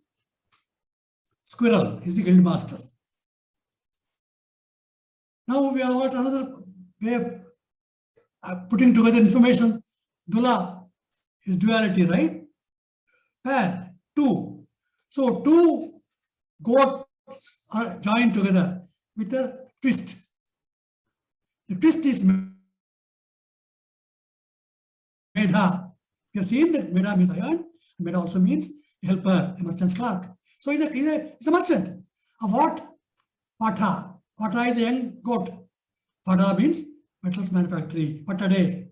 Squirrel is the guild master. Now we have got another way of putting together information. Dula is duality, right? Pair, two. So two goats are joined together with a twist. The twist is Medha. You have seen that Medha means iron. Medha also means helper, a merchant's clerk. So he's a merchant. Of what? Patha. Patha is a young goat. Pada means metals manufactory. Patade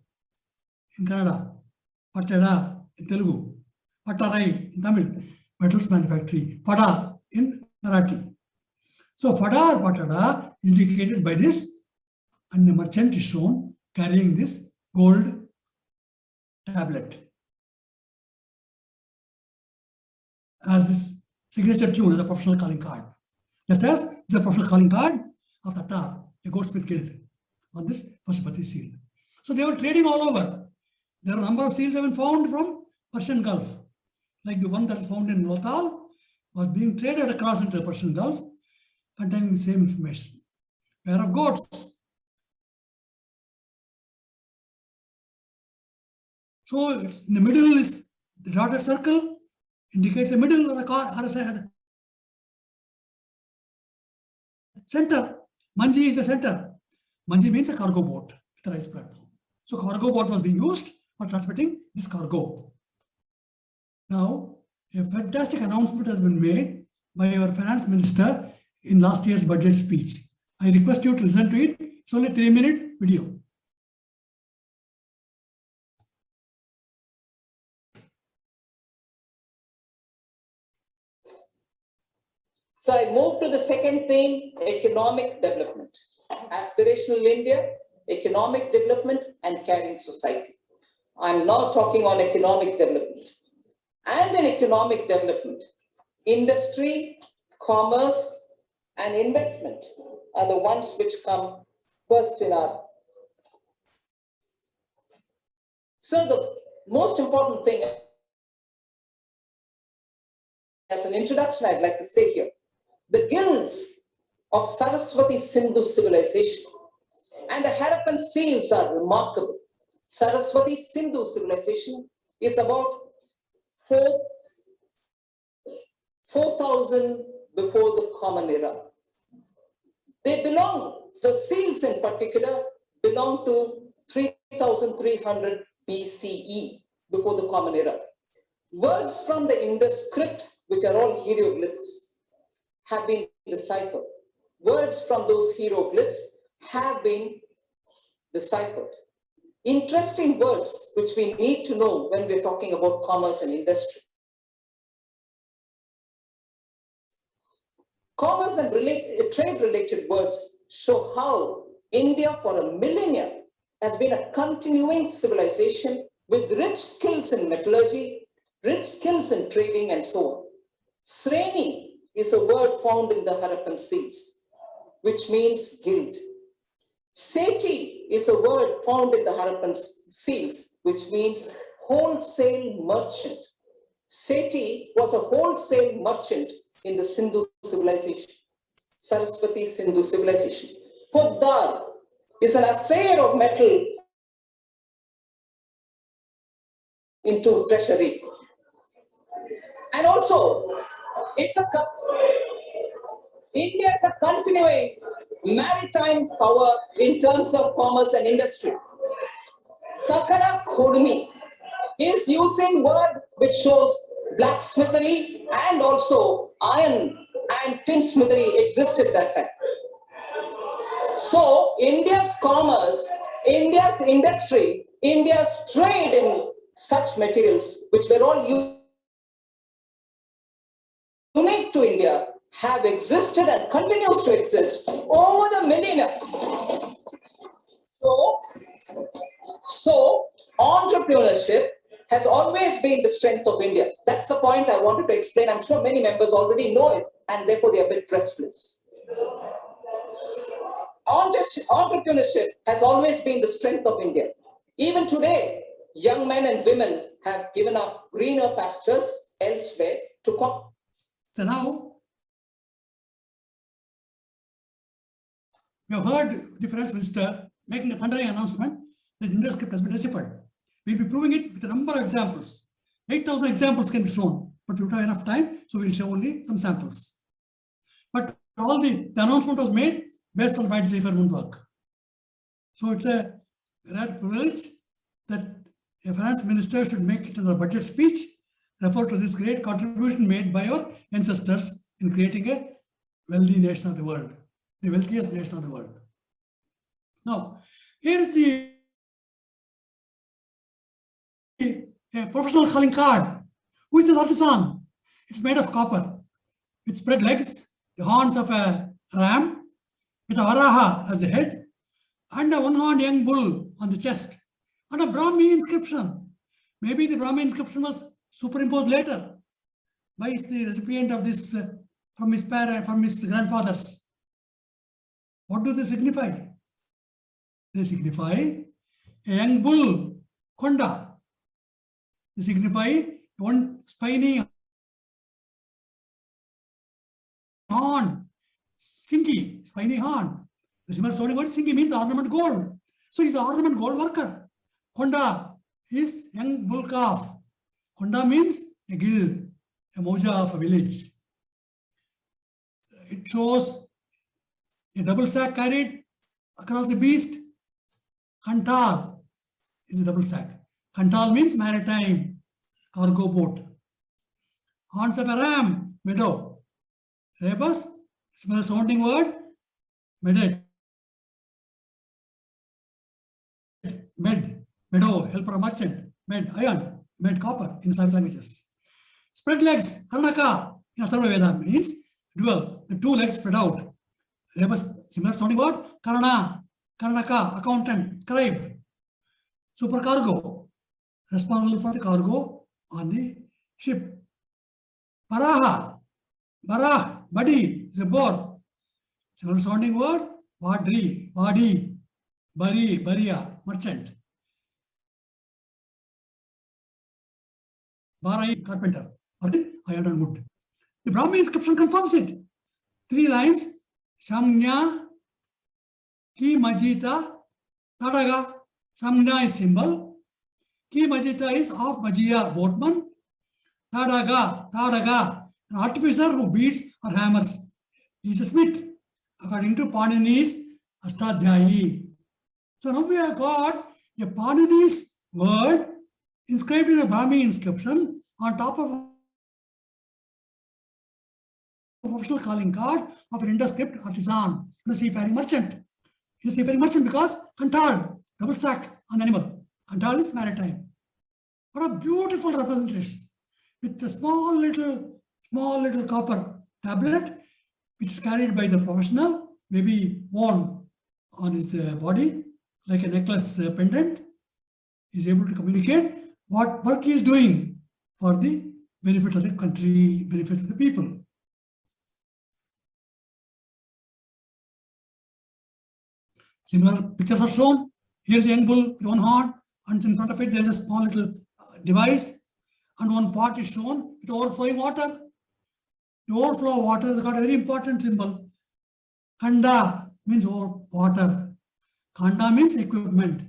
in Kannada. Patada in Telugu. Patarai in Tamil. Metals manufactory. Pada in Marathi. So Fada or Patada is indicated by this, and the merchant is shown carrying this gold tablet as his signature tune as a professional calling card. Just as it's a professional calling card of Tatar, the goldsmith guild, on this Pashupati seal. So they were trading all over. There are a number of seals have been found from Persian Gulf, like the one that is found in Lothal was being traded across into the Persian Gulf, containing the same information. Pair of goats. So it's in the middle is the dotted circle, indicates a middle or a car or a center. Manji is a center. Manji means a cargo boat with a rice platform. So cargo boat was being used for transmitting this cargo. Now, a fantastic announcement has been made by our finance minister in last year's budget speech. I request you to listen to it. It's only a 3-minute video. So I move to the second theme, economic development. Aspirational India, economic development and caring society. I'm now talking on economic development. And in economic development, industry, commerce, and investment are the ones which come first in our. So the most important thing, as an introduction, I'd like to say here, the guilds of Saraswati Sindhu civilization and the Harappan seals are remarkable. Saraswati Sindhu civilization is about 4,000 before the Common Era. They belong, the seals in particular, belong to 3,300 BCE, before the Common Era. Words from the Indus script, which are all hieroglyphs, have been deciphered. Words from those hieroglyphs have been deciphered. Interesting words which we need to know when we're talking about commerce and industry. Commerce and trade-related words show how India for a millennia has been a continuing civilization with rich skills in metallurgy, rich skills in trading, and so on. Sreni is a word found in the Harappan seals, which means guild. Seti is a word found in the Harappan seals, which means wholesale merchant. Seti was a wholesale merchant in the Sindhu civilization, Saraswati Sindhu civilization. Poddar is an assayer of metal into treasury. And also, India is a continuing maritime power in terms of commerce and industry. Takara Kodmi is using word which shows blacksmithery and also iron and tinsmithery existed that time. So India's commerce, India's industry, India's trade in such materials, which were all unique to India, have existed and continues to exist over the millennia. So entrepreneurship has always been the strength of India. That's the point I wanted to explain. I'm sure many members already know it, and therefore they are a bit restless. Entrepreneurship has always been the strength of India. Even today, young men and women have given up greener pastures elsewhere to come. So now, We have heard the finance minister making a thundering announcement that Indian script has been deciphered. We'll be proving it with a number of examples. 8,000 examples can be shown, but we don't have enough time, so we'll show only some samples. But all the announcement was made based on the White Decipherment work. So it's a rare privilege that a finance minister should make it in a budget speech, refer to this great contribution made by our ancestors in creating a wealthy nation of the world, the wealthiest nation of the world. Now, here is a professional calling card. Who is this artisan? It's made of copper, with spread legs, the horns of a ram, with a varaha as a head, and a one-horned young bull on the chest, and a Brahmi inscription. Maybe the Brahmi inscription was superimposed later by the recipient of this from his grandfathers. What do they signify? They signify a young bull, Konda. They signify one spiny horn, Sinki, spiny horn. The similar sounding word Sinki means ornament gold. So he's an ornament gold worker. Konda is young bull calf. Konda means a guild, a moja of a village. It shows a double sack carried across the beast. Kantal is a double sack. Kantal means maritime, cargo boat. Horns of a ram, meadow. Rebus, similar sounding word, medet. Med, meadow, helper of merchant. Med, iron. Med, copper in Islamic languages. Spread legs, Karnaka in Atharva Veda means dual, the two legs spread out. Rebus, similar sounding word, Karna, Karnaka, accountant, scribe. Supercargo, responsible for the cargo on the ship. Paraha, Barah, buddy, is a boar. Similar sounding word, Vadri, Vadi, Bari, Baria, merchant. Barai, carpenter, iron and wood. The Brahmi inscription confirms it. 3 lines, Samnya, Ki Majita, Tadaga. Samnya is symbol. Ki Majita is of Majia, boatman. Tadaga, an artificer who beats or hammers. He is a smith, according to Panini's Astadhyayi. So now we have got a Panini's word inscribed in a Brahmi inscription on top of a professional calling card of an Indus script artisan, a seafaring merchant. He is a seafaring merchant because Kantal, double sack on the animal. Kantal is maritime. What a beautiful representation with a small little copper tablet which is carried by the professional, maybe worn on his body like a necklace pendant. He is able to communicate what work he is doing for the benefit of the country, benefits of the people. Similar pictures are shown. Here's a young bull with one horn, and in front of it there is a small little device, and one pot is shown with overflowing water. The overflow of water has got a very important symbol. Kanda means water. Kanda means equipment.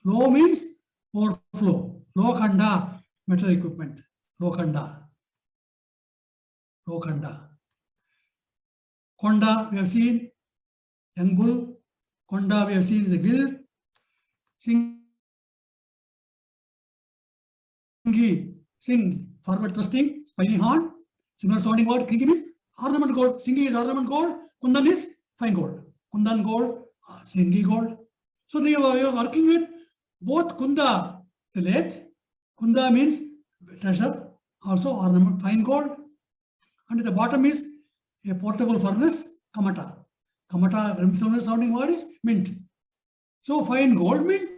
Low means overflow. Low kanda, metal equipment. Low kanda. Low kanda. Konda, we have seen. Young bull. Konda, we have seen is a guild. Singi, forward thrusting, spiny horn. Similar sounding word, Kingi means ornament gold. Singi is ornament gold. Kundan is fine gold. Kundan gold, Singi gold. So they are working with both Kunda, the lathe. Kunda means treasure, also ornament, fine gold. And at the bottom is a portable furnace, Kamata. Kamata, similar sounding word is mint. So fine gold mint.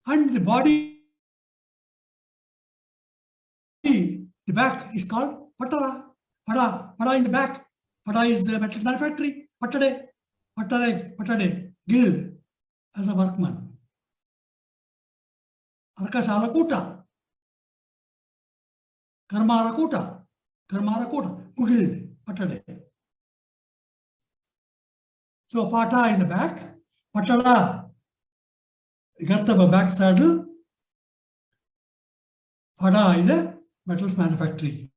And the body, the back is called Patara. Pada in the back. Pada is the metals manufacturing. Patade, guild as a workman. Arkasalakuta. Karmarakuta, guild, Patade. So pata is a back, patala, you got the back saddle. Pada is a metals manufactory.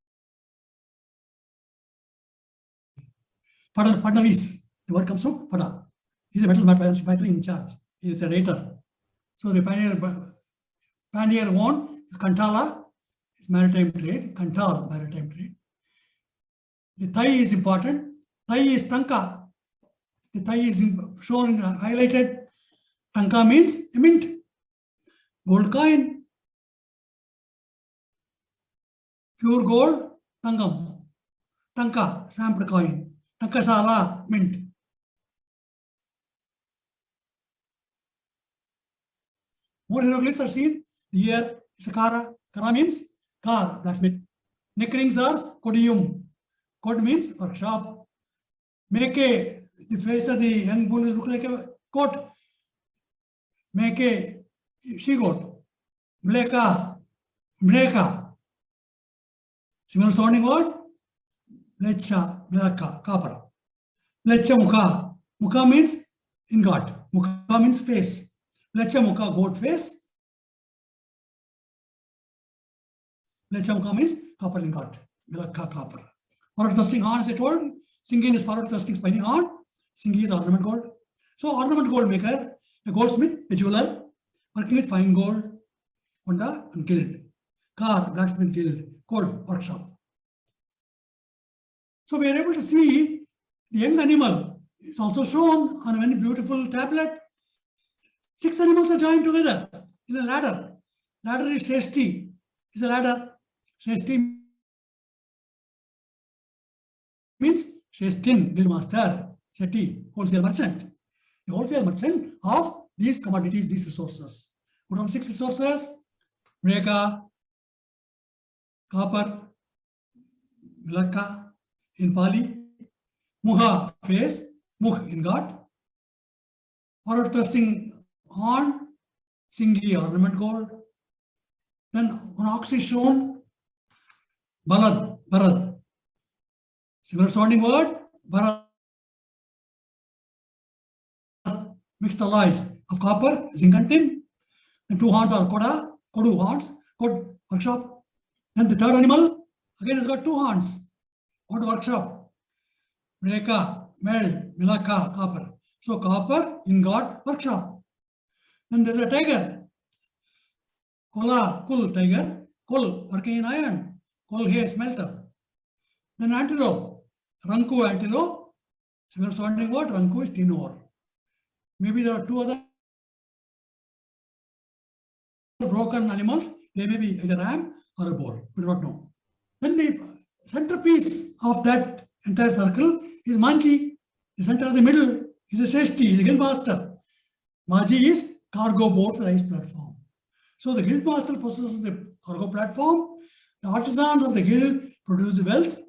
Fadnavis, the word comes from Pada. He's a metal manufacturing in charge. He is a rater. So the pioneer one is Kantala, is maritime trade, Kantal, maritime trade. The thigh is important. Thigh is Tanka. The thigh is shown, highlighted. Tanka means a mint. Gold coin. Pure gold, Tangam. Tanka, stamped coin. Tankasala, mint. More hieroglyphs are seen. Here is a kara. Kara means car, blacksmith. Neck rings are kodium. Kod means workshop. Meke, the face of the young bull look like a coat. Meke, she goat. Bleka, breka. Similar sounding word. Lecha, blaka, copper. Lecha mukha. Mukha means ingot. Mukha means face. Lecha mukha, goat face. Lecha mukha means copper ingot. Blaka, copper. Forward thrusting horn, as I told. Singing is forward thrusting spiny horn. Singing is ornament gold. So ornament gold maker, a goldsmith, a jeweler, working with fine gold, Honda and guild. Car, blacksmith guild, gold workshop. So we are able to see the young animal is also shown on a very beautiful tablet. 6 animals are joined together in a ladder. Ladder is Seshti. It's a ladder. Seshti means Shestin, guild master, Shetty, wholesale merchant. The wholesale merchant of these commodities, these resources. What are 6 resources? Breka, copper, Milaka, in Pali, Muha, face, Muh, ingot, forward thrusting horn, Singi, ornament gold. Then an ox is shown, Balad, Barad. Similar sounding word, Barad. Mixed alloys of copper, zinc and tin. The 2 horns are Koda, Kodu horns, Kod workshop. Then the third animal, again has got 2 horns. What workshop? Breka, meld, Milaka, copper. So copper, ingot, workshop. Then there's a tiger. Kola, Kul, tiger. Kul, working in iron. Kol, hay, smelter. Then antelope. Ranku, antelope. Similar sounding word, Ranku is tin ore. Maybe there are 2 other broken animals. They may be either ram or a boar. We do not know. Then the centerpiece of that entire circle is Manji. The center of the middle is a Seshti, is a guild master. Maji is cargo boat, rice platform. So the guild master possesses the cargo platform. The artisans of the guild produce the wealth,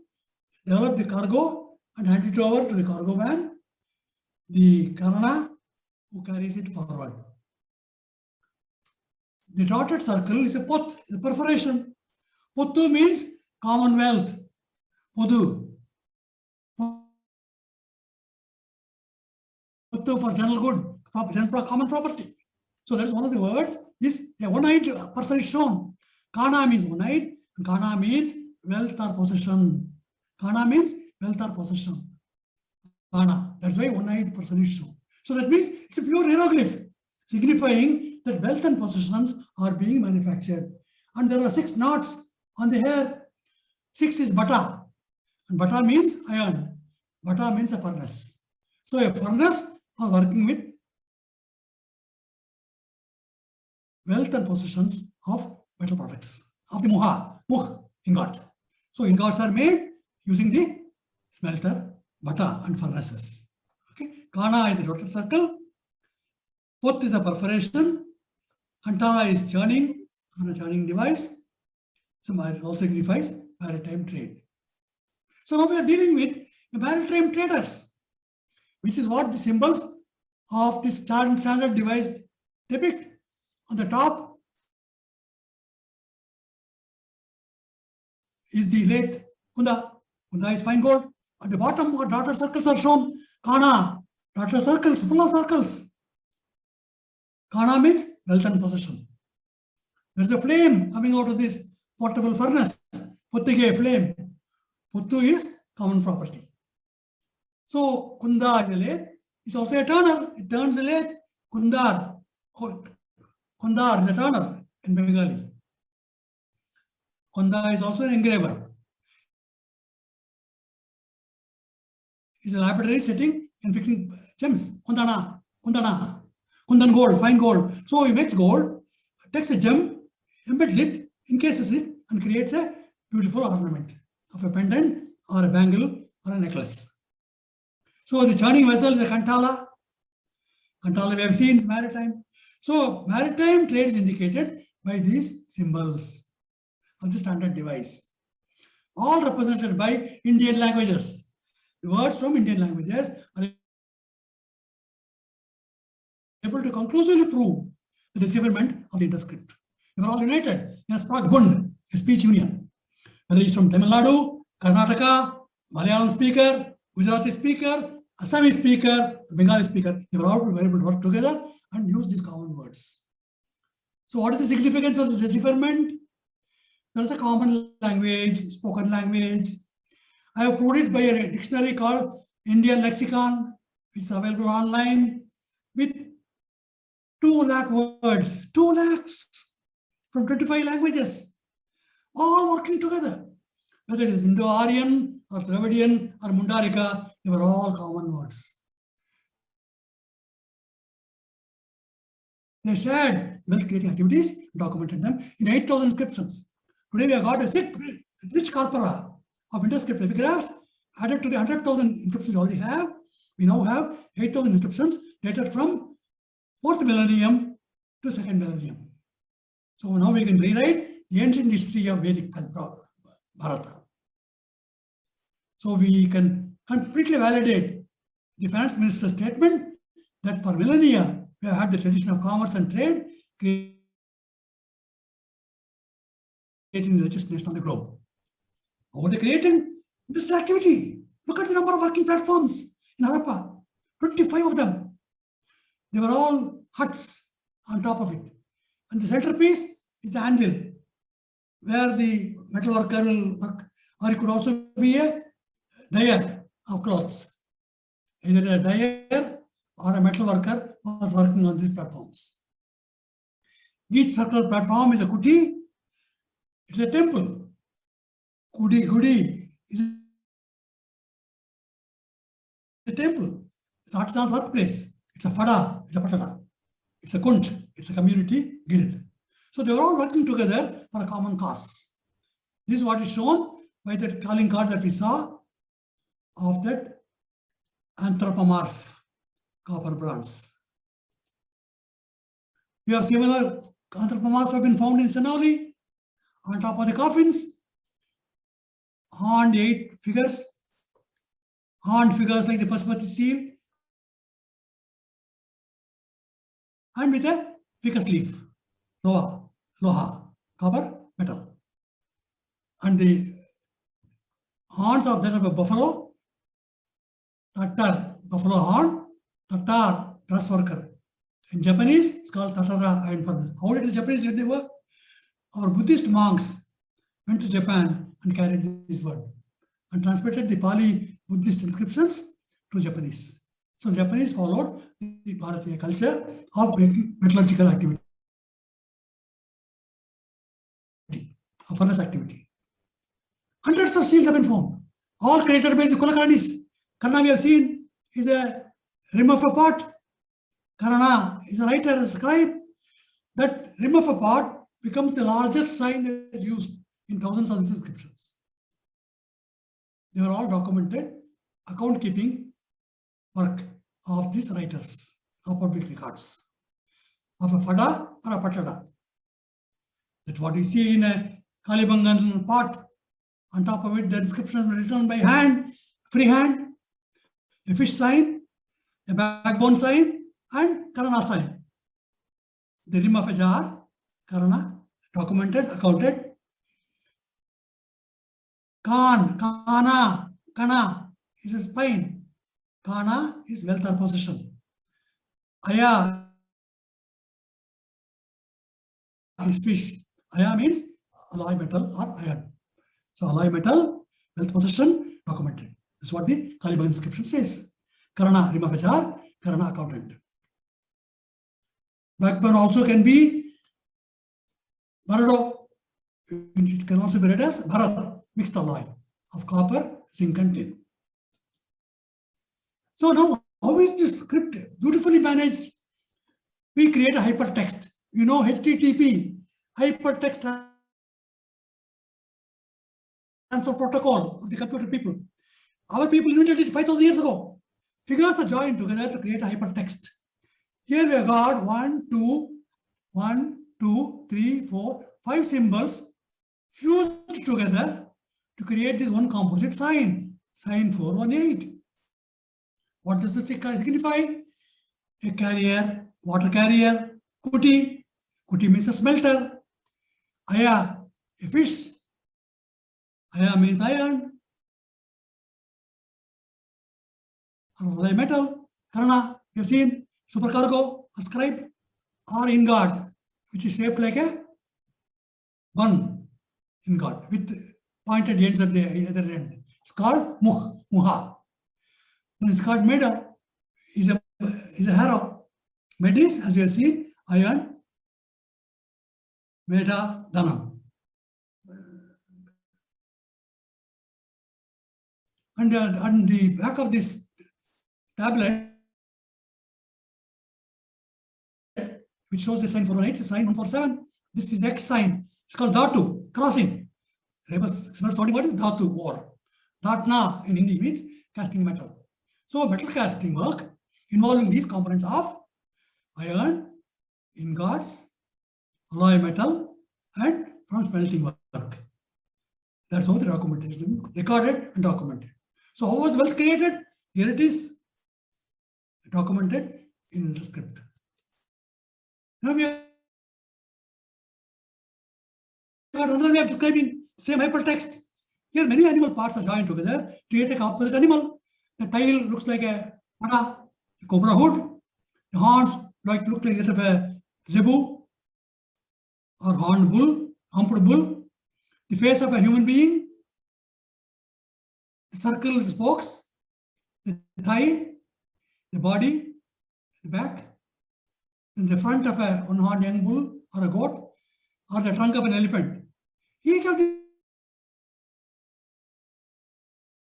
develop the cargo, and hand it over to the cargo man, the Karana, who carries it forward. The dotted circle is a pot, is a perforation. Pottu means commonwealth. Podu. Pottu for general good, common property. So that's one of the words. This a one-eyed person is shown. Kana means one-eyed, and Kana means wealth or possession. Kana means wealth or possession. Kana. That's why one-eyed person is shown. So that means it's a pure hieroglyph, signifying that wealth and possessions are being manufactured. And there are 6 knots on the hair. 6 is bata. And bata means iron. Bata means a furnace. So a furnace are working with wealth and possessions of metal products, of the muh, ingot. So ingots are made using the smelter, bata and furnaces. Okay. Kana is a dotted circle. Pot is a perforation. Kantala is churning on a churning device. So it also signifies maritime trade. So now we are dealing with the maritime traders, which is what the symbols of this standard device depict. On the top is the lathe Kunda. Kunda is fine gold. At the bottom, dotted circles are shown. Kana, Tata circles, full of circles. Kana means wealth and possession. There's a flame coming out of this portable furnace. Puttige flame. Puttu is common property. So Kunda is a lathe. It's also a turner. It turns a lathe. Kundar. Kundar is a turner in Bengali. Kunda is also an engraver. He's a lapidary sitting and fixing gems. Kundana, Kundana, Kundan gold, fine gold. So he makes gold, takes a gem, embeds it, encases it, and creates a beautiful ornament of a pendant or a bangle or a necklace. So the churning vessel is a Kantala. Kantala we have seen is maritime. So maritime trade is indicated by these symbols of the standard device, all represented by Indian languages. The words from Indian languages are able to conclusively prove the decipherment of the interscript. We are all united in a Spragbund, a speech union. Whether it's from Tamil Nadu, Karnataka, Malayalam speaker, Gujarati speaker, Assamese speaker, Bengali speaker, they were all able to work together and use these common words. So what is the significance of this decipherment? There is a common language, spoken language. I have proved it by a dictionary called Indian Lexicon, which is available online with 2 lakh words, 2 lakhs from 25 languages, all working together. Whether it is Indo-Aryan or Dravidian or Mundarika, they were all common words. They shared wealth creating activities, documented them in 8,000 inscriptions. Today we have got a rich corpora of interscript epigraphs added to the 100,000 inscriptions we already have. We now have 8,000 inscriptions dated from 4th millennium to 2nd millennium. So now we can rewrite the ancient history of Vedic Bharata. So we can completely validate the finance minister's statement that for millennia we have had the tradition of commerce and trade, creating the richest nation on the globe. How are they creating this activity? Look at the number of working platforms in Harappa, 25 of them. They were all huts on top of it. And the centerpiece is the anvil, where the metal worker will work, or it could also be a dyer of clothes. Either a dyer or a metal worker was working on these platforms. Each circular platform is a kuti, it's a temple. Gudi is a temple. It's an artisan's workplace. It's a fada, it's a patada. It's a kunt, it's a community guild. So they were all working together for a common cause. This is what is shown by that calling card that we saw of that anthropomorph copper bronze. We have similar anthropomorphs have been found in Senali on top of the coffins. Horned 8 figures, horned figures like the Pashupati seal, and with a ficus leaf, loha, copper, metal. And the horns of that of a buffalo, Tatar, buffalo horn, Tatar, dress worker. In Japanese, it's called Tatara iron furnace. How did the Japanese get the work? Our Buddhist monks went to Japan and carried this word and transmitted the Pali Buddhist inscriptions to Japanese. So Japanese followed the Bharatiya culture of metallurgical activity, of furnace activity. Hundreds of seals have been found, all created by the Kulkarnis. Karna we have seen is a rim of a pot. Karna is a writer, a scribe. That rim of a pot becomes the largest sign that is used in thousands of these inscriptions. They were all documented, account keeping work of these writers of public records, of a fada or a patada. That's what we see in a Kalibangan pot. On top of it, the inscriptions were written by hand, freehand, a fish sign, a backbone sign, and Karana sign. The rim of a jar, Karana, documented, accounted. Kana is a spine. Kana is wealth or possession. Aya is fish. Aya means alloy metal or iron. So alloy metal, wealth possession, documented. This is what the Kaliban inscription says. Karana, Rima Bachar, Karana accountant. Backbone also can be Barado. It can also be read as Bharat, mixed alloy of copper, zinc and tin. So now, how is this script beautifully managed? We create a hypertext. You know HTTP, hypertext transfer protocol of the computer people. Our people invented it 5,000 years ago. Figures are joined together to create a hypertext. Here we have got 1, 2, 3, 4, 5 symbols fused together to create this one composite sign, sign 418. What does this signify? A carrier, water carrier, kuti. Kuti means a smelter. Aya, a fish. Aya means iron. Alloy metal. Karana, you have seen. Supercargo, ascribed. Or ingot, which is shaped like a bun ingot with pointed ends at the other end. It's called muha. Then it's called meda. Is a harrow. Med is, as we have seen, iron. Meda dhanam. And on the back of this tablet, which shows the sign 418, the sign 147. This is X sign. It's called Dhatu, crossing. Rebus sorry, what is Dhatu or Dhatna in Hindi means casting metal. So metal casting work involving these components of iron, ingots, alloy metal, and from smelting work. That's how the documentation recorded and documented. So how was wealth created? Here it is documented in the script. Now we have another way of describing same hypertext. Here many animal parts are joined together to create a composite animal. The tail looks like a cobra hood. The horns look like that of a zebu or horned bull, humped bull. The face of a human being. The circle is the spokes. The thigh, the body, the back. In the front of a one-horned young bull or a goat, or the trunk of an elephant. Each of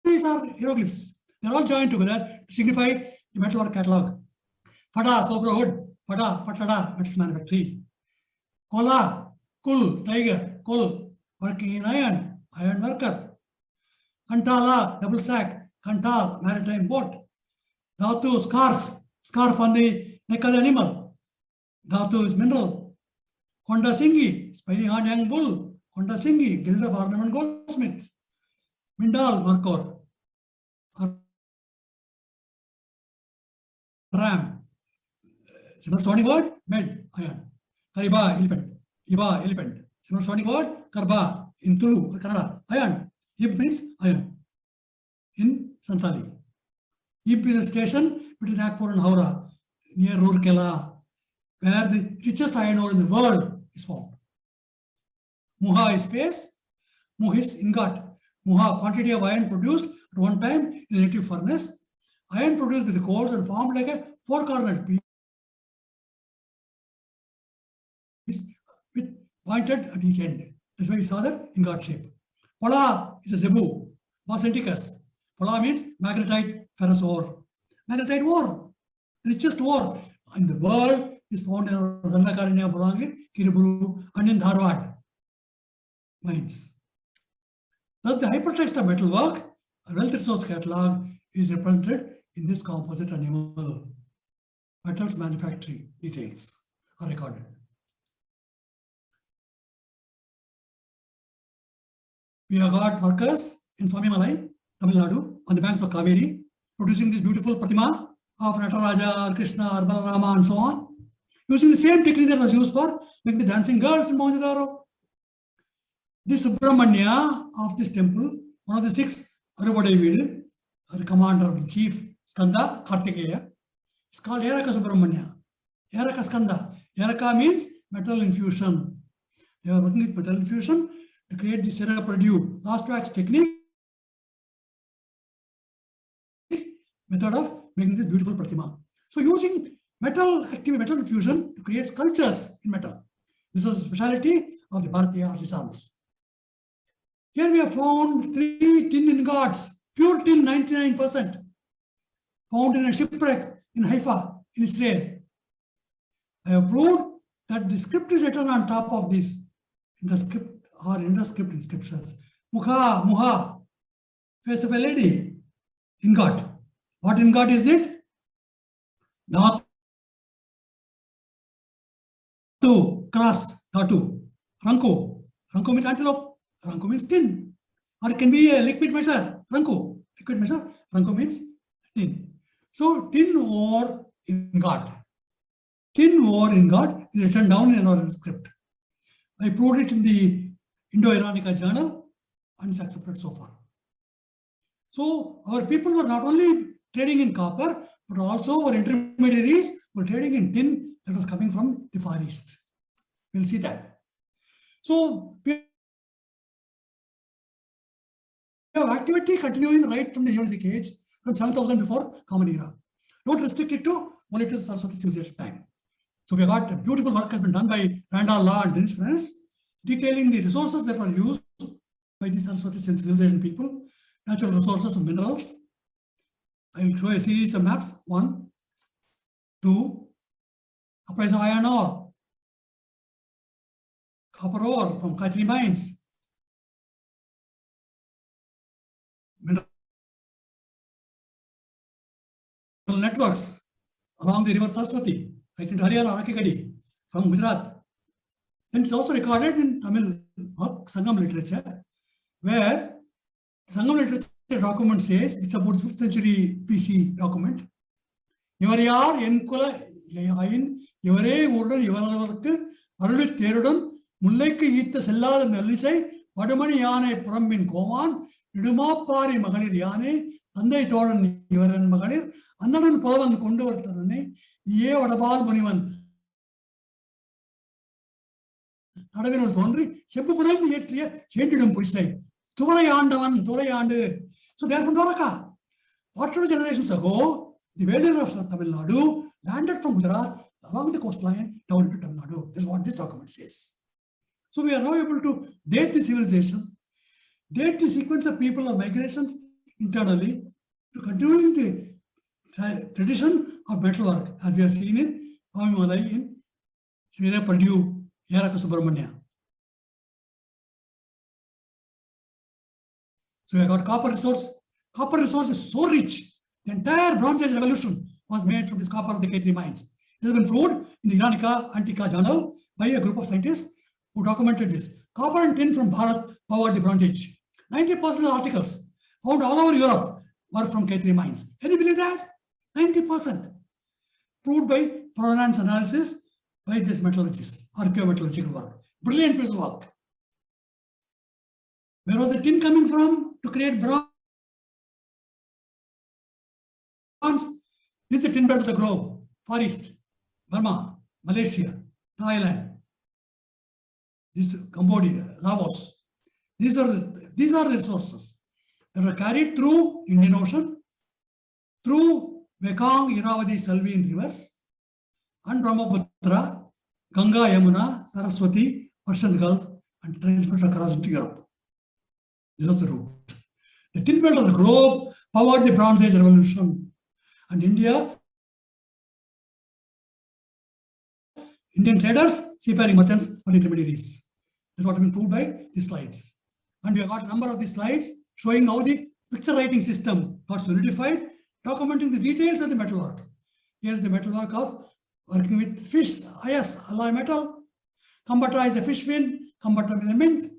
these are hieroglyphs. They're all joined together to signify the metalwork catalog. Fada, cobra hood. Fada, patada, metals manufactory. Kola, kul, tiger, kul, working in iron, iron worker. Kantala, double sack, kantal, maritime boat. Dhatu, scarf, scarf on the neck of the animal. Dhatu is mineral. Honda Singhi, spiny horn young bull. Honda Singhi, guild of ornament goldsmiths. Mindal, Markor. Ram. Similar sounding word, med, iron. Kariba, elephant. Iba, elephant. Similar sounding word, Karba, in Tulu, Kannada, iron. Ib means iron. In Santali. Ib is a station between Nagpur and Howrah, near Rourkela, where the richest iron ore in the world is found. Muha is face, muh is ingot. Muha, quantity of iron produced at one time in a native furnace. Iron produced with the cores and formed like a four-cornered piece with pointed at each end. That's why we saw that ingot shape. Pola is a zebu, Basenticus. Pola means magnetite ferrous ore. Magnetite ore, the richest ore in the world, is found in Randakaranya, Burangi, Kiriburu, and in Dharwad mines. Thus, the hypertext of metalwork, a wealth resource catalog, is represented in this composite animal. Metals manufacturing details are recorded. We have got workers in Swamimalai, Tamil Nadu, on the banks of Kaveri, producing this beautiful Pratima of Nataraja, or Krishna, or Balarama, and so on, using the same technique that was used for making the dancing girls in Mohenjo-daro. This Subramanya of this temple, one of the 6 Arubadaivid, the commander of the chief Skanda Kartikeya. It's called Yaraka Subramanya. Yaraka Skanda. Yaraka means metal infusion. They are working with metal infusion to create the Sera Purdue last wax technique method of making this beautiful Pratima. So using metal infusion to create sculptures in metal. This is a speciality of the Bharatiya artisans. Here we have found 3 tin ingots, pure tin 99%, found in a shipwreck in Haifa, in Israel. I have proved that the script is written on top of this, in the script or in the script inscriptions. Mukha, Muha, face of a lady, ingot. What ingot is it? Dhatu, cross, dhatu. Ranko, Ranko means antelope, Ranko means tin. Or it can be a liquid measure, Ranko, liquid measure, Ranko means tin. So tin ore ingot. Tin ore ingot is written down in our script. I proved it in the Indo-Iranica journal and it's accepted so far. So our people were not only trading in copper, but also our intermediaries were trading in tin that was coming from the Far East. We'll see that. So we have activity continuing right from the Neolithic age, from 7,000 before Common Era. Don't restrict it to only to the Saraswati civilization time. So we have got a beautiful work has been done by Randall Law and Dennis France, detailing the resources that were used by the Saraswati civilization people, natural resources and minerals. I will show a series of maps. 1, 2, appraisal of iron ore, copper ore from Khatri mines, mineral networks along the river Saraswati, right into Haryana, Rakikadi, from Gujarat. Then it's also recorded in Tamil Sangam literature, where Sangam literature document says, it's about 5th century BC document. Ivariyar enkula ayin ivare udan ivaralvarku aruli therudan mullaikku eetha sellada nellisai vadumani yaane purammin koman idumapari maganir yaane andai thodan ivaran maganir annadan pulavan kondu vartharane ye vadabal munivan nadavinul thondri seppu puram yettiya chendidum purisai thurai aandavan thurai aandu. So they are from Dwaraka. 42 generations ago, the Vedas of Tamil Nadu landed from Gujarat along the coastline down to Tamil Nadu. This is what this document says. So we are now able to date the civilization, date the sequence of people or migrations internally, to continuing the tradition of metalwork, as we have seen in Pamimalai in Sera Purdue, Yaraka Subramanya. So we have got copper resource. Copper resource is so rich. The entire Bronze Age revolution was made from this copper of the Khatri mines. It has been proved in the Iranica Antica journal by a group of scientists who documented this. Copper and tin from Bharat powered the Bronze Age. 90% of the articles found all over Europe were from Khatri mines. Can you believe that? 90%. Proved by provenance analysis by this metallurgists, archaeometallurgical work. Brilliant piece of work. Where was the tin coming from to create bronze? This is the tin belt of the globe. Far East, Burma, Malaysia, Thailand, this Cambodia, Laos. These are the resources that were carried through Indian Ocean, through Mekong, Irrawaddy, Salween rivers, and Brahmaputra, Ganga, Yamuna, Saraswati, Persian Gulf, and transmitted across into Europe. This is the route. The tin belt of the globe powered the Bronze Age revolution. And Indian traders, seafaring merchants, and intermediaries. This is what has been proved by these slides. And we have got a number of these slides showing how the picture writing system got solidified, documenting the details of the metalwork. Here is the metalwork of working with fish, IS, alloy metal. Combata is a fish fin, Combata is a mint,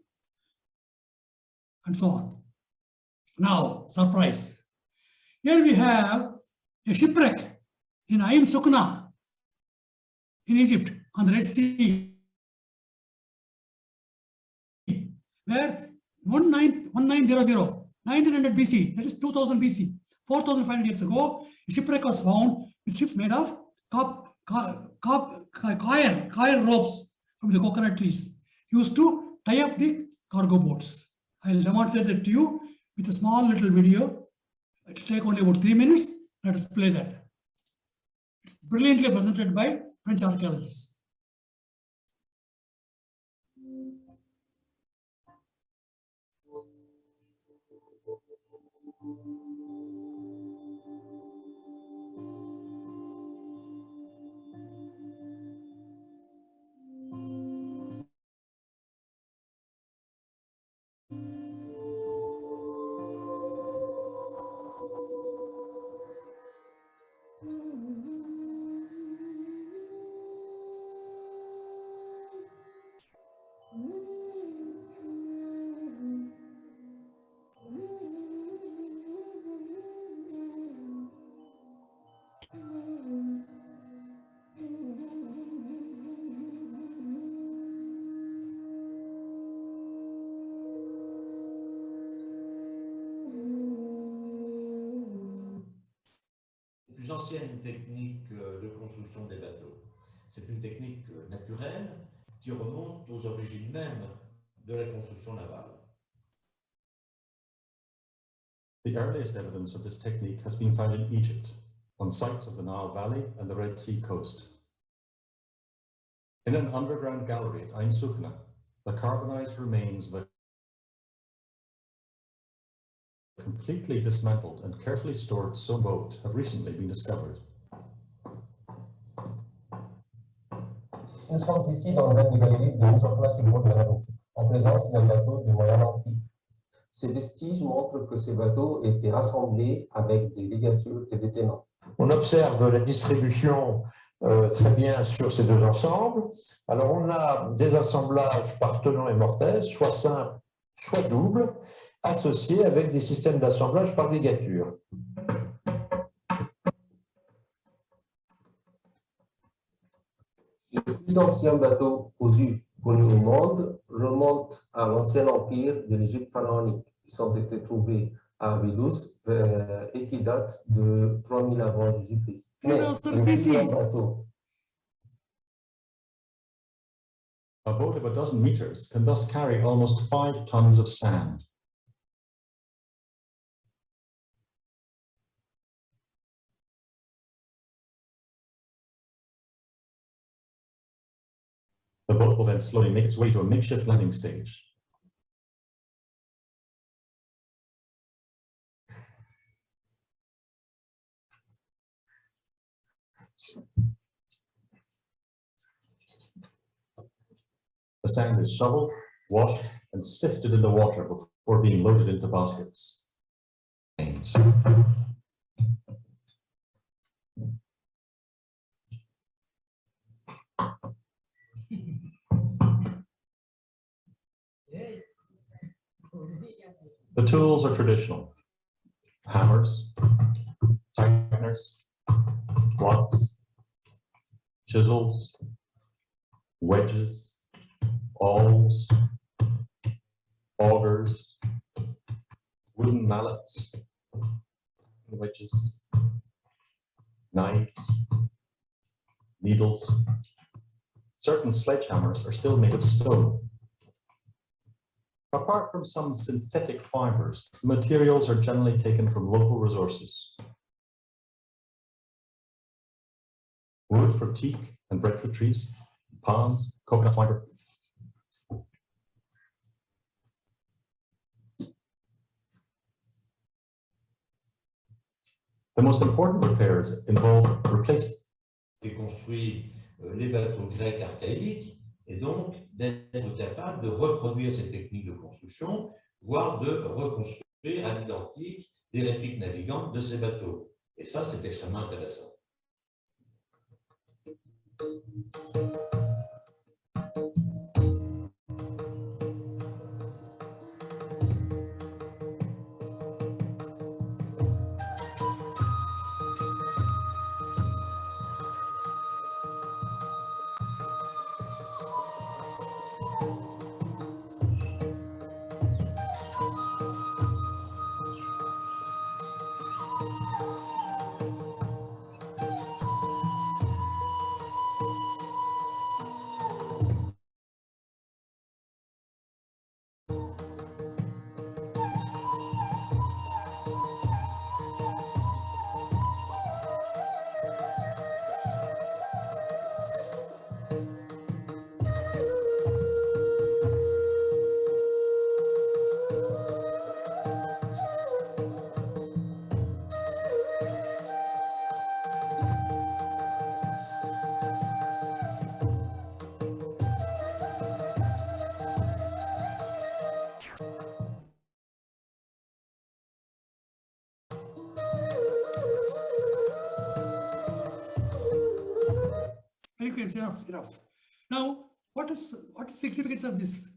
and so on. Now, surprise. Here we have a shipwreck in Ain Sukna in Egypt on the Red Sea, where 1900 BC, that is 2000 BC, 4,500 years ago, a shipwreck was found with ships made of coir ropes from the coconut trees used to tie up the cargo boats. I'll demonstrate that to you with a small little video. It will take only about 3 minutes. Let us play that. It's brilliantly presented by French archaeologists. Plus ancienne technique de construction des bateaux. C'est une technique naturelle qui remonte aux origines mêmes de la construction navale. The earliest evidence of this technique has been found in Egypt, on sites of the Nile Valley and the Red Sea coast. In an underground gallery at Ain Sokhna, the carbonized remains of a completely dismantled and carefully stored stone boat have recently been discovered. Nous sommes ici dans un des galeries de Sokhna-sur-le-Mont de la République, en présence d'un bateau du Moyen Antique. Ces vestiges montrent que ces bateaux étaient assemblés avec des ligatures et des tenons. On observe la distribution très bien sur ces deux ensembles. Alors on a des assemblages par tenons et mortaise, soit simples, soit doubles, associés avec des systèmes d'assemblage par ligature. Le plus ancien bateau cousu connu au monde remonte à l'ancien empire de l'Égypte pharaonique, qui ont été trouvés à Abydos et qui datent de 3000 avant Jésus-Christ. Mais le plus grand bateau. A boat of a dozen meters can thus carry almost 5 tons of sand. The boat will then slowly make its way to a makeshift landing stage. The sand is shoveled, washed, and sifted in the water before being loaded into baskets. The tools are traditional: hammers, tighteners, blocks, chisels, wedges, awls, augers, wooden mallets, wedges, knives, needles. Certain sledgehammers are still made of stone. Apart from some synthetic fibers, materials are generally taken from local resources. Wood for teak and breadfruit trees, palms, coconut fiber. The most important repairs involve replacing. Et construit les bateaux grecs archaïques, et donc d'être capable de reproduire ces techniques de construction, voire de reconstruire à l'identique des répliques navigantes de ces bateaux. Et ça, c'est extrêmement intéressant. Okay, enough. Now, what is the significance of this?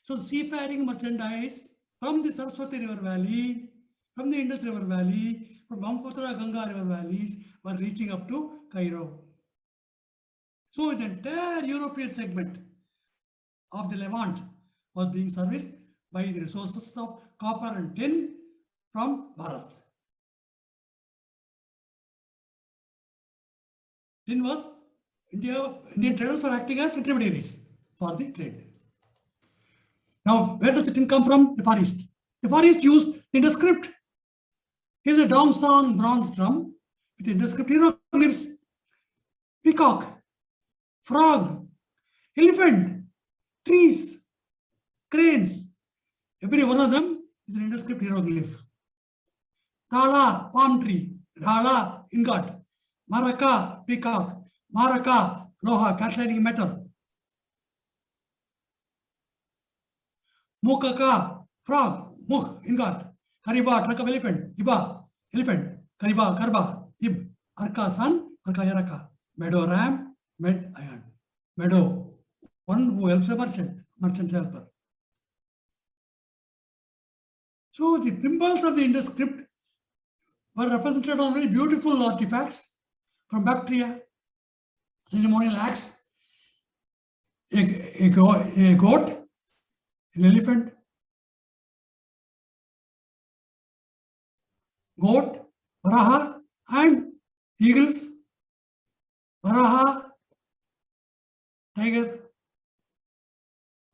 So, seafaring merchandise from the Saraswati River Valley, from the Indus River Valley, from Brahmaputra Ganga River valleys were reaching up to Cairo. So, the entire European segment of the Levant was being serviced by the resources of copper and tin from Bharat. Tin was Indian traders were acting as intermediaries for the trade. Now, where does the tin come from? The Far East. The Far East used the Indus script. Here's a Dongsan bronze drum with the Indus script hieroglyphs. Peacock, frog, elephant, trees, cranes. Every one of them is an Indus script hieroglyph. Tala, palm tree. Dhala, ingot. Maraka, peacock. Maraka, loha, calcining metal. Mukaka, frog. Mukh, ingot. Kariba, trunk of elephant. Iba, elephant. Kariba, karba. Ib, arka, sun. Arka, yaraka. Meadow, ram. Med, iron. Meadow, one who helps a merchant helper. So the symbols of the Indus script were represented on very beautiful artifacts from Bactria, ceremonial axe, a goat, an elephant, goat, Varaha, and eagles, Varaha, tiger.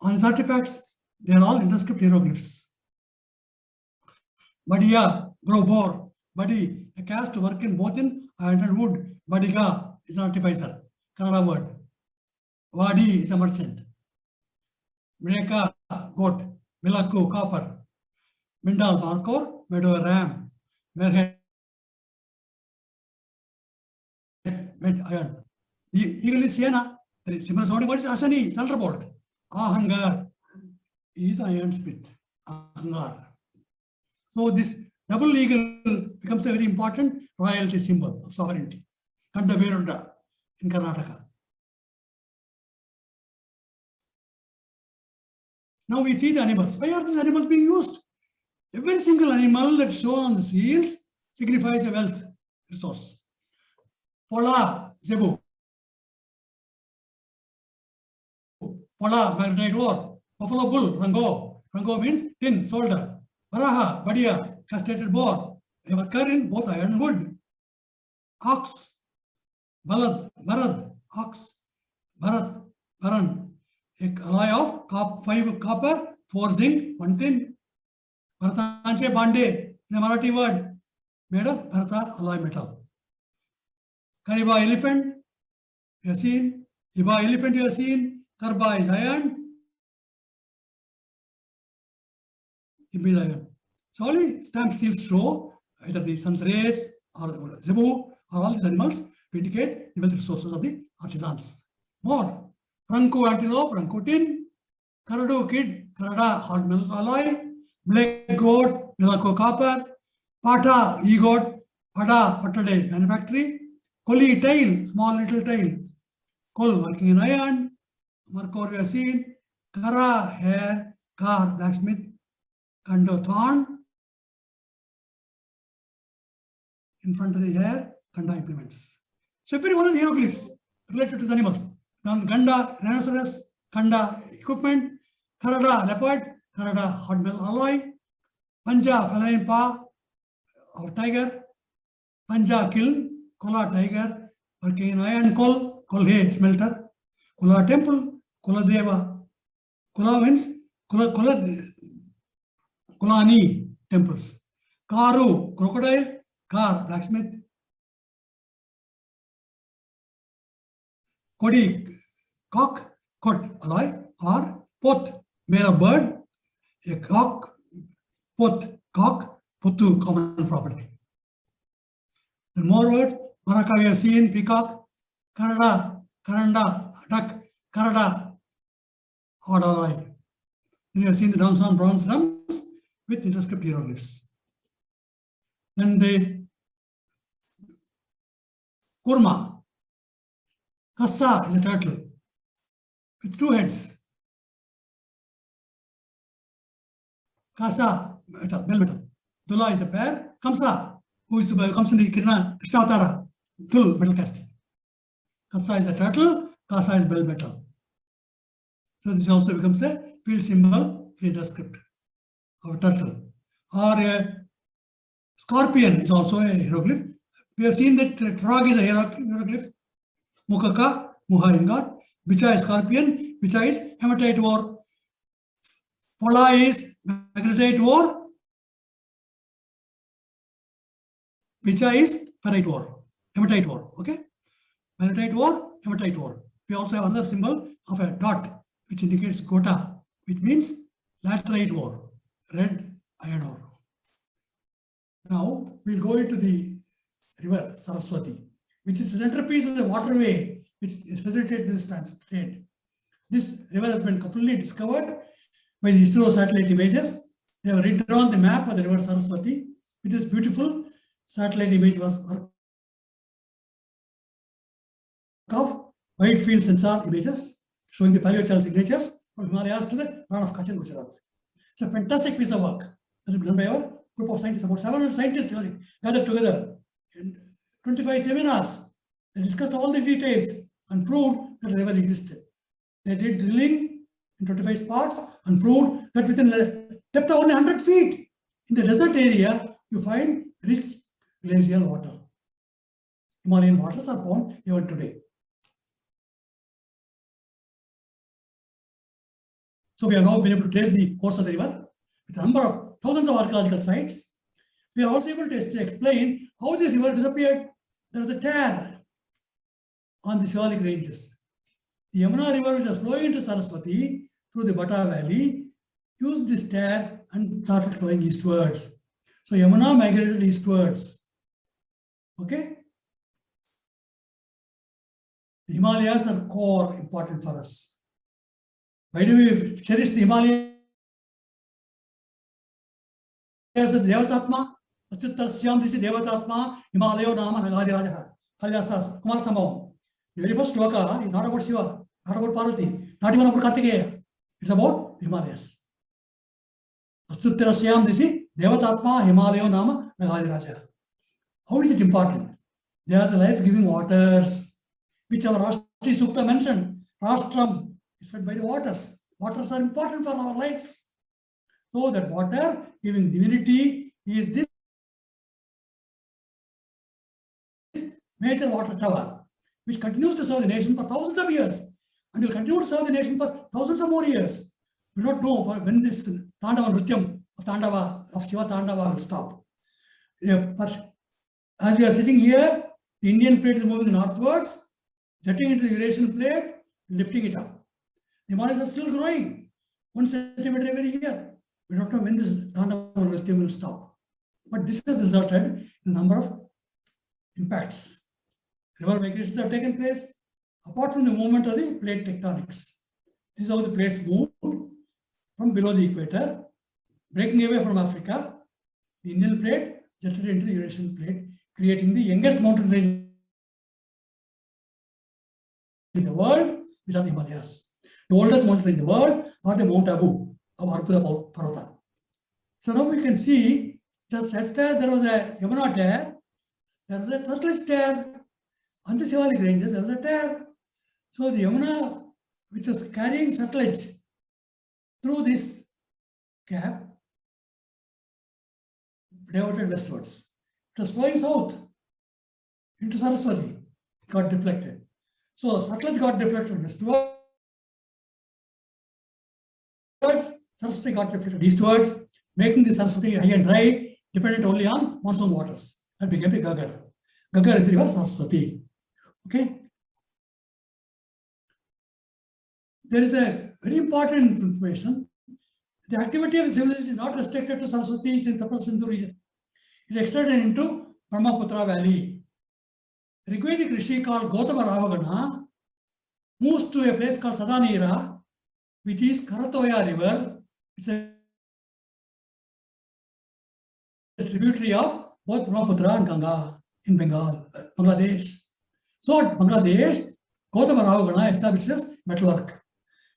On these artifacts, they are all Indus script hieroglyphs. Badiya, grow boar. Badi, a caste to work in both in iron and wood. Badiga is an artificer, Kannada word. Vadi is a merchant. Meka, goat. Milaku, copper. Mindal, markor. Meadow, ram. Merhead, med, iron. The eagle is Siena. The similar sounding word is Asani, thunderbolt. Ahangar is iron spit. Ahangar. So this double eagle becomes a very important royalty symbol of sovereignty. Kanda Berunda in Karnataka. Now we see the animals. Why are these animals being used? Every single animal that's shown on the seals signifies a wealth resource. Pola, zebu. Pola, magnetite ore. Buffalo bull, rango. Rango means tin, solder. Varaha, Badia, castrated boar, a worker in both iron and wood. Ox, Balad, Barad, ox, Bharat, Baran, a alloy of 5 copper, 4 zinc, 1 tin. Bharatanche Bande is a Marathi word made of Bharata alloy metal. Kariba, elephant, you have seen. Iba, elephant, you have seen. Karba is iron. So only stamp seals show either the sun's rays or zebu or all these animals to indicate the wealth resources of the artisans. More. Ranku antelope, Ranku tin, Karadu kid, Karada hot metal alloy, black goat, Milako copper, Pata e-goat, Pada Patade manufactory, Koli tail, small little tail, Kol working in iron, Markor we have seen, Kara hair, Kar blacksmith, Kando thorn, in front of the hair, Kanda implements. So every one of the hieroglyphs related to the animals. Ganda, rhinoceros, Kanda equipment, Karada leopard, Karada hot metal alloy, Panja feline paw of tiger, Panja kiln, Kola tiger, working in iron, Kol hay smelter, Kola temple, Kola deva, Kola means Kulani temples. Karu, crocodile. Kar, blacksmith. Kodi, cock, kot, alloy. Or pot, made of bird. A cock, pot, cock, putu, common property. And more words. Maraka we have seen, peacock. Karada, karanda, duck. Karada, hot alloy. Then you have seen the Dongsan bronze drums with Indus script hieroglyphs. Then the kurma. Kassa is a turtle with two heads. Kasa, bell metal. Dula is a pair. Kamsa, who comes in the Krishnavtara, Dul, metal casting. Kasa is a turtle, Kasa is bell metal. So this also becomes a field symbol in the script of a turtle. Or a scorpion is also a hieroglyph. We have seen that frog is a hieroglyph. Mukaka, Muha Ingat. Bicha is scorpion. Bicha is hematite ore. Pola is magnetite ore. Bicha is ferrite ore. Hematite ore. Okay. Magnetite ore, hematite ore. We also have another symbol of a dot which indicates Gota, which means laterite ore, red iron ore. Now we'll go into the river Saraswati, which is the centerpiece of the waterway which facilitates this trade. This river has been completely discovered by the ISRO satellite images. They have redrawn the map of the river Saraswati with this beautiful satellite image of wide field sensor images showing the paleochal signatures from Himalayas to the Ran of Kutch in Gujarat. It's a fantastic piece of work that has been done by our group of scientists. About 700 scientists gathered together in 25 seminars. They discussed all the details and proved that the river existed. They did drilling in 25 spots and proved that within a depth of only 100 feet in the desert area, you find rich glacial water. Himalayan waters are found even today. So we have now been able to trace the course of the river with a number of thousands of archaeological sites. We are also able to explain how this river disappeared. There was a tear on the Shivalik ranges. The Yamuna river, which was flowing into Saraswati through the Bata valley, used this tear and started flowing eastwards. So Yamuna migrated eastwards. Okay? The Himalayas are core important for us. Why do we cherish the Himalayas as a Devatatma? Astyuttasyam disi Devatatma Himalayo Nama Nagadi Rajaha. Kalyasas, Kumar Sambhavam. The very first sloka is not about Shiva, not about Parvati, not even about Kartikeya. It's about the Himalayas. Astyuttasyam disi Devatatma Himalayo Nama Nagadi Rajaha. How is it important? They are the life-giving waters, which our Rashtriya Sukta mentioned. Rastram is fed by the waters. Waters are important for our lives. So that water giving divinity is this major water tower, which continues to serve the nation for thousands of years and will continue to serve the nation for thousands of more years. We don't know when this Tandava Nrityam of Shiva Tandava will stop. But as we are sitting here, the Indian plate is moving northwards, jetting into the Eurasian plate, lifting it up. The Himalayas are still growing 1 centimeter every year. We don't know when this Tandava Nrityam will stop. But this has resulted in a number of impacts. River migrations have taken place apart from the movement of the plate tectonics. This is how the plates moved from below the equator, breaking away from Africa. The Indian plate jetted into the Eurasian plate, creating the youngest mountain range in the world, which are the Himalayas. The oldest mountain in the world are the Mount Abu of Arpuda Parvata. So now we can see, just as there was a Yamuna tear, there was a Turkish tear. On the Shivalik ranges, there was a tear. So the Yamuna, which was carrying Satluj through this gap, diverted westwards. It was flowing south into Saraswati, got deflected. So Satluj got deflected westwards, Saraswati got deflected eastwards, making the Saraswati high and dry, dependent only on monsoon waters. That became the Gagar. Gagar is the river Saraswati. Okay. There is a very important information. The activity of the civilization is not restricted to Saraswati in the Sindhu region. It extended into Brahmaputra Valley. Rigvedic Rishi called Gautama Ravagana moves to a place called Sadanira, which is Karatoya River. It's a tributary of both Brahmaputra and Ganga in Bengal, Bangladesh. So at Bangladesh, Gautama Ravagana established as metalwork.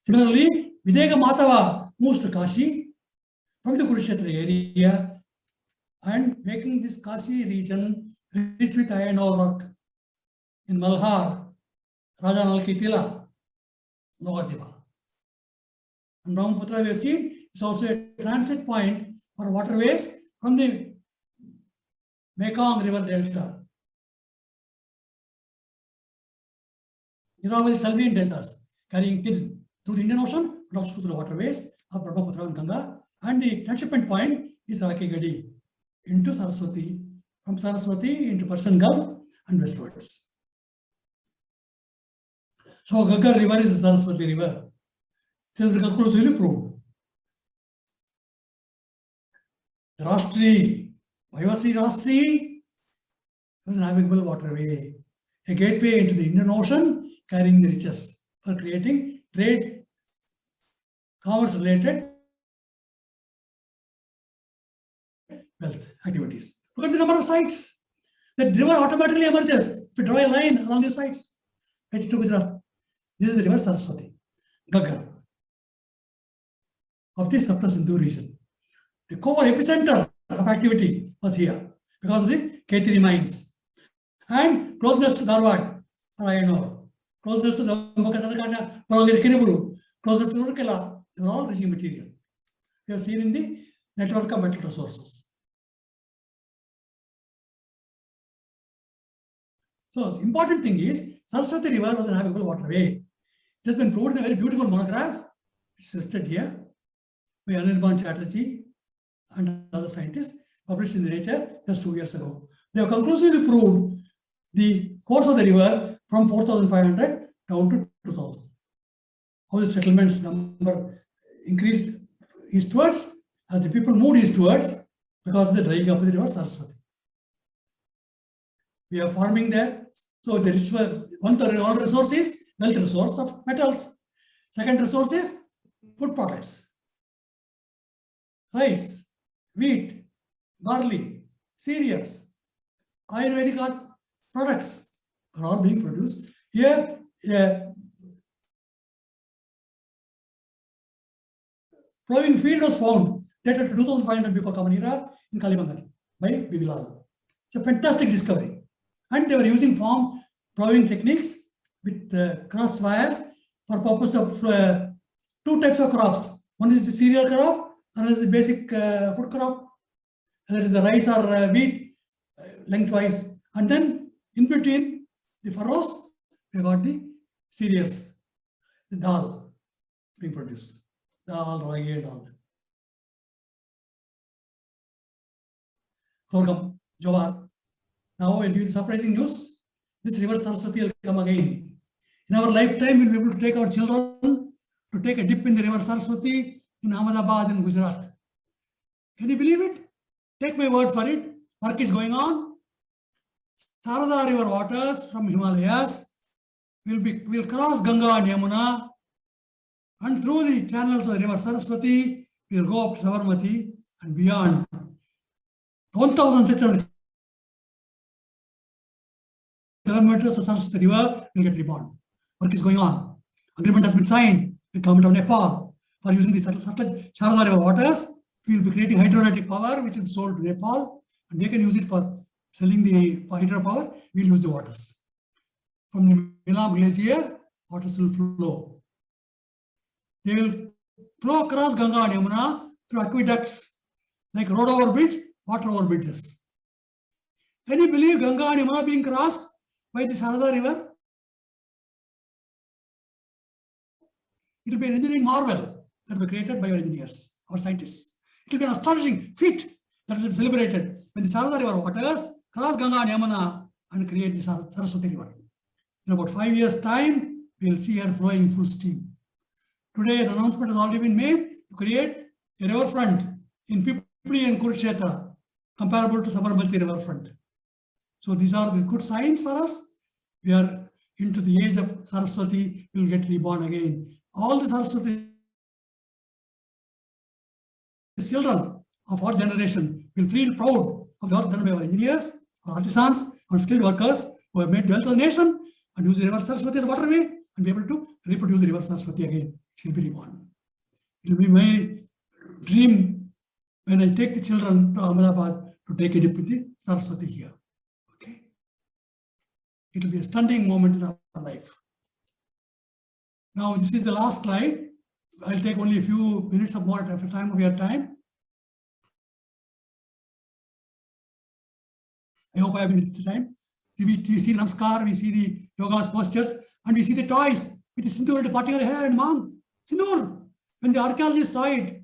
Similarly, Videga Matava moves to Kashi from the Kurukshetra area and making this Kashi region rich with iron ore work. In Malhar, Raja Nalkitila, Logadeva. And Brahmaputra we have seen is also a transit point for waterways from the Mekong River Delta. These are the Salvian deltas carrying tin through the Indian Ocean and also through the waterways of Brahmaputra and Ganga. And the transshipment point is Rakegadi into Saraswati, from Saraswati into Persian Gulf and westwards. So Gaggar River is the Saraswati River. It is conclusively proved. Rastri, Vaivasi Rastri was a navigable waterway, a gateway into the Indian Ocean carrying the riches for creating trade, commerce related wealth activities. Look at the number of sites. The river automatically emerges if you draw a line along the sites. Right to Gujarat. This is the river Saraswati, Gaggar, of the Sapta Sindhu region. The core epicenter of activity was here because of the Kaitiri mines and closeness to Dharwad for iron ore, closeness to Dambakana, Kiriburu, closer to Urkela. They were all rich material. We have seen in the network of metal resources. So, the important thing is Saraswati River was a navigable waterway. It has been proved in a very beautiful monograph. It's listed here by Anirban Chatterjee and other scientists, published in the Nature just 2 years ago. They have conclusively proved the course of the river from 4,500 down to 2,000. How the settlements number increased eastwards as the people moved eastwards because of the drying up of the river Saraswati. We are farming there. So the rich one resource is wealth resource of metals. Second resource is food products. Rice, wheat, barley, cereals, Ayurvedic products are all being produced. Here, plowing field was found dated to 2500 before Common Era in Kalibangan by Bibilal. It's a fantastic discovery. And they were using farm plowing techniques with cross wires for purpose of two types of crops. One is the cereal crop, another is the basic food crop. That is the rice or wheat lengthwise. And then in between the furrows, we got the cereals, the dal being produced. Dal, ragi and all that. Sorghum, jowar. Now, due to surprising news, this river Saraswati will come again. In our lifetime, we'll be able to take our children to take a dip in the river Saraswati in Ahmedabad in Gujarat. Can you believe it? Take my word for it. Work is going on. Sharada river waters from Himalayas will cross Ganga and Yamuna, and through the channels of the river Saraswati, we'll go up to Sabarmati and beyond. 1,600 kilometers of Saraswati River will get reborn. Work is going on. Agreement has been signed with government of Nepal for using the Sharada River waters. We will be creating hydroelectric power, which will be sold to Nepal, and they can use it for selling the hydropower. We will use the waters. From the Milam Glacier, waters will flow. They will flow across Ganga and Yamuna through aqueducts, like road over bridge, water over bridges. Can you believe Ganga and Yamuna being crossed by the Sharada River? It will be an engineering marvel that will be created by our engineers, our scientists. It will be an astonishing feat that is celebrated when the Sharada River waters cross Ganga and Yamuna and create the Saraswati River. In about 5 years' time, we will see her flowing full steam. Today, an announcement has already been made to create a riverfront in Pipli and Kurukshetra, comparable to Sabarmati riverfront. So these are the good signs for us. We are into the age of Saraswati, we will get reborn again. All the Saraswati children of our generation will feel proud of the work done by our engineers, our artisans, our skilled workers who have made wealth of the nation and use the river Saraswati as waterway and be able to reproduce the river Saraswati again. She'll be reborn. It will be my dream when I take the children to Ahmedabad to take a dip with the Saraswati here. Okay. It will be a stunning moment in our life. Now, this is the last slide. I'll take only a few minutes of more time of your time. I hope I have been the time. We see Namaskar, we see the yoga's postures, and we see the toys with the sindoor departing her hair and mom. Sindoor. When the archaeologist saw it,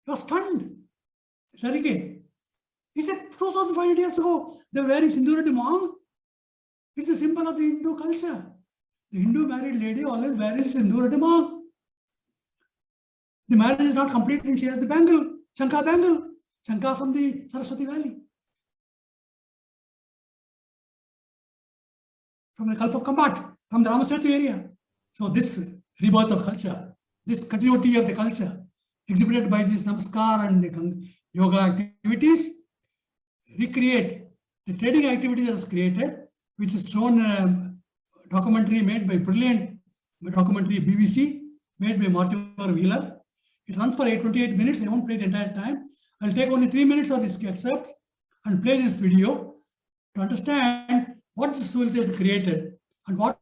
he was stunned. Sarike. He said, 2,500 years ago, they were wearing sindoor at the mom. It's a symbol of the Hindu culture. The Hindu married lady always wears sindoor at a mom. The marriage is not complete and she has the bangle, Shankha bangle, Shankha from the Saraswati Valley. From the Gulf of Kambat, from the Ramasetu area. So this rebirth of culture, this continuity of the culture, exhibited by this Namaskar and the yoga activities, recreate the trading activity that was created, which is shown documentary made by brilliant documentary BBC, made by Mortimer Wheeler. It runs for 28 minutes. I won't play the entire time. I'll take only 3 minutes of this excerpt and play this video to understand what the civilization created and what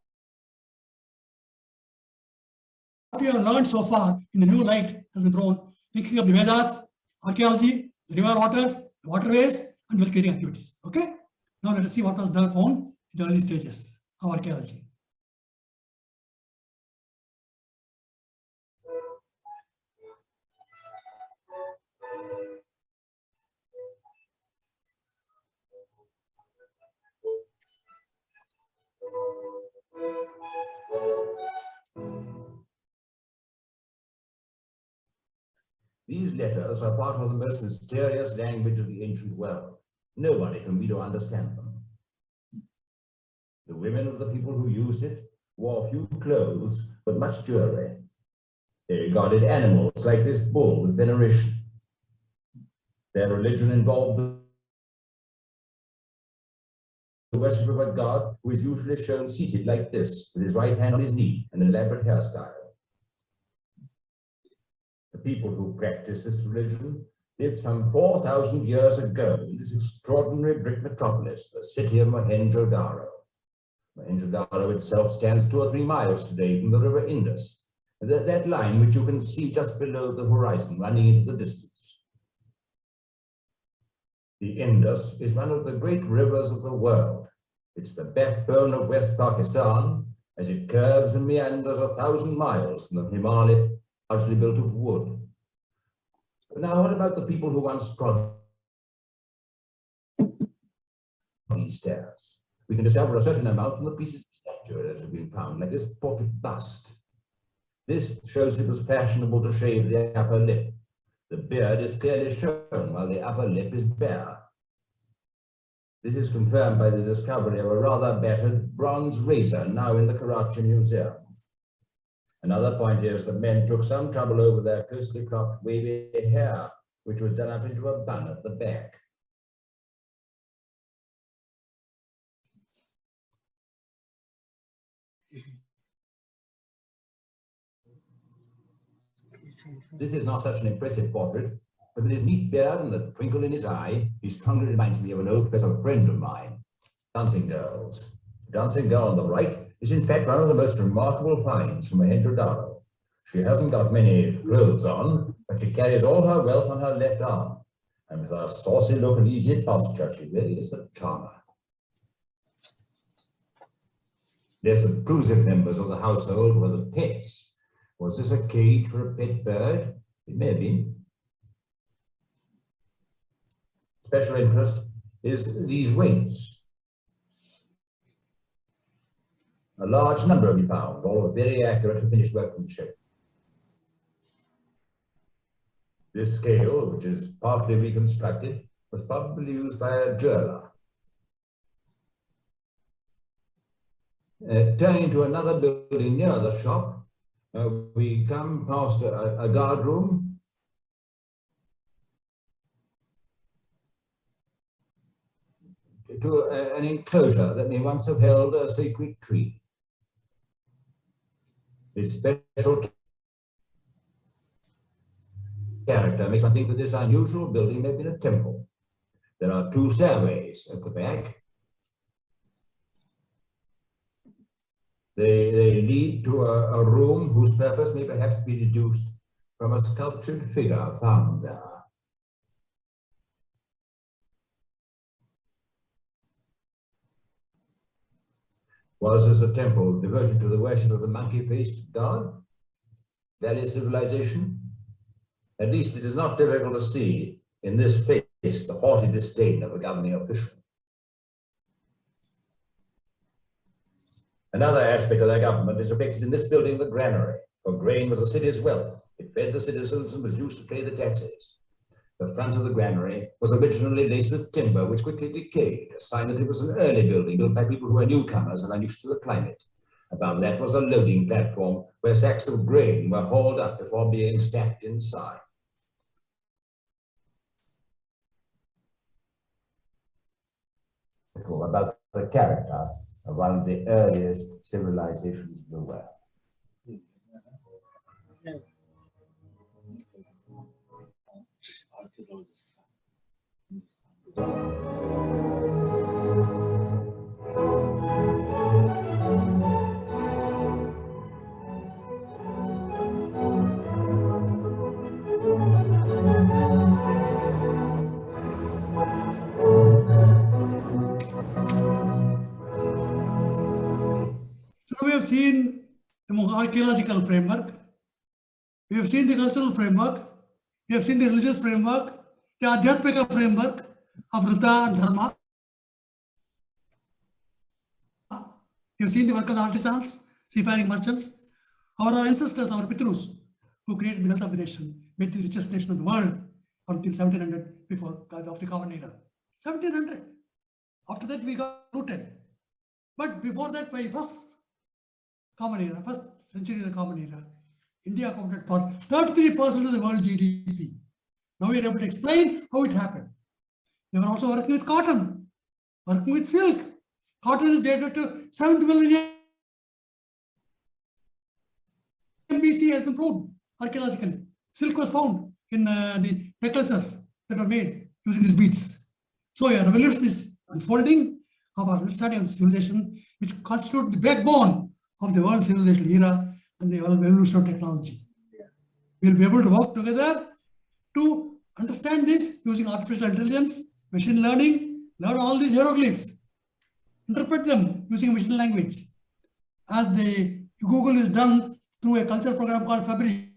we have learned so far in the new light has been thrown, thinking of the Vedas, archaeology, the river waters, the waterways, and wealth creating activities. Okay? Now let us see what was done in the early stages of archaeology. These letters are part of the most mysterious language of the ancient world. Nobody can read or understand them. The women of the people who used it wore few clothes, but much jewelry. They regarded animals like this bull with veneration. Their religion involved the worship of a god who is usually shown seated like this, with his right hand on his knee, an elaborate hairstyle. The people who practice this religion lived some 4,000 years ago in this extraordinary brick metropolis, the city of Mohenjo-Daro. Mohenjo-Daro itself stands 2 or 3 miles today from the river Indus, that line which you can see just below the horizon running into the distance. The Indus is one of the great rivers of the world. It's the backbone of West Pakistan as it curves and meanders 1,000 miles from the Himalaya, largely built of wood. But now what about the people who once trod these stairs? We can discover a certain amount from the pieces of statue that have been found, like this portrait bust. This shows it was fashionable to shave the upper lip. The beard is clearly shown while the upper lip is bare. This is confirmed by the discovery of a rather battered bronze razor now in the Karachi Museum. Another point is that men took some trouble over their closely cropped wavy hair, which was done up into a bun at the back. This is not such an impressive portrait, but with his neat beard and the twinkle in his eye, he strongly reminds me of an old professor friend of mine. Dancing girls. The dancing girl on the right is in fact one of the most remarkable finds from Mohenjo-Daro. She hasn't got many clothes on, but she carries all her wealth on her left arm. And with her saucy look and easy posture, she really is a charmer. Less obtrusive members of the household were the pets. Was this a cage for a pet bird? It may have been. Special interest is these weights. A large number have been found, all of very accurate and finished workmanship. This scale, which is partly reconstructed, was probably used by a jeweler. Turning to another building near the shop, we come past a guard room. to an enclosure that may once have held a sacred tree. Its special character makes one think that this unusual building may have been a temple. There are 2 stairways at the back. They lead to a room whose purpose may perhaps be deduced from a sculptured figure found there. Was this a temple devoted to the worship of the monkey-faced god? Valley civilization? At least it is not difficult to see in this face the haughty disdain of a governing official. Another aspect of their government is reflected in this building, the granary, for grain was the city's wealth. It fed the citizens and was used to pay the taxes. The front of the granary was originally laced with timber, which quickly decayed, a sign that it was an early building built by people who were newcomers and unused to the climate. Above that was a loading platform where sacks of grain were hauled up before being stacked inside. About the character of one of the earliest civilizations of the world. So we have seen the archaeological framework, we have seen the cultural framework, we have seen the religious framework, the Adhyatmika framework of Rita and Dharma. We have seen the work of the artisans, seafaring merchants, our ancestors, our Pitrus, who created the wealth of the nation, made the richest nation of the world until 1700 before of the Common Era. 1700. After that we got rooted. But before that, by first Common Era, first century of the Common Era, India accounted for 33% of the world GDP. Now we are able to explain how it happened. They were also working with cotton, working with silk. Cotton is dated to 7th millennium BC has been proved archaeologically. Silk was found in the necklaces that were made using these beads. So a revolution is unfolding of our understanding of civilization, which constitute the backbone of the world civilization era and the evolution of technology. We will be able to work together to understand this using artificial intelligence, machine learning, learn all these hieroglyphs, interpret them using machine language, as the Google is done through a culture program called Fabricius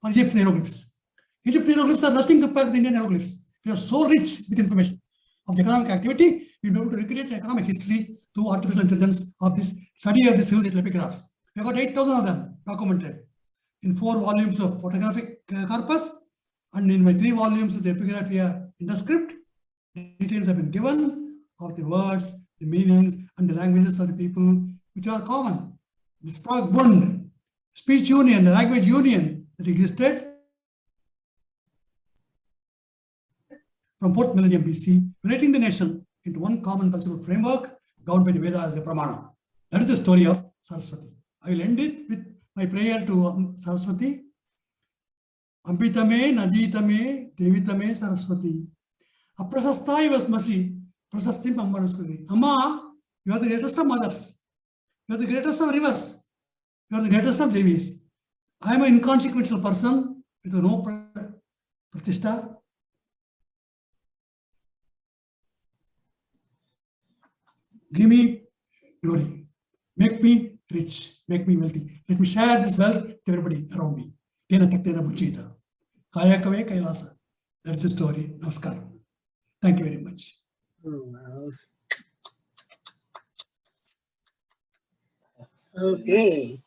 or Egyptian hieroglyphs. Egyptian hieroglyphs are nothing compared to the Indian hieroglyphs. We are so rich with information of the economic activity. We will be able to recreate economic history through artificial intelligence of this study of the civilization epigraphs. We have got 8,000 of them documented in 4 volumes of photographic corpus, and in my 3 volumes of the Epigraphia Interscript. Details have been given of the words, the meanings, and the languages of the people which are common. The Spragbund, speech union, the language union that existed from 4th millennium BC, uniting the nation into one common cultural framework governed by the Vedas as a pramana. That is the story of Saraswati. I will end it with my prayer to Saraswati. Ambitame, Naditame, Devitame, Saraswati. Aprasastai Vasmasi, Prasastim Ambaruskati. Amma, you are the greatest of mothers. You are the greatest of rivers. You are the greatest of Devis. I am an inconsequential person with no pratishtha. Give me glory. Make me rich. Make me wealthy. Let me share this wealth to everybody around me. Tena taktena buchita. Kaya kave kailasa. That's the story. Namaskar. Thank you very much. Okay.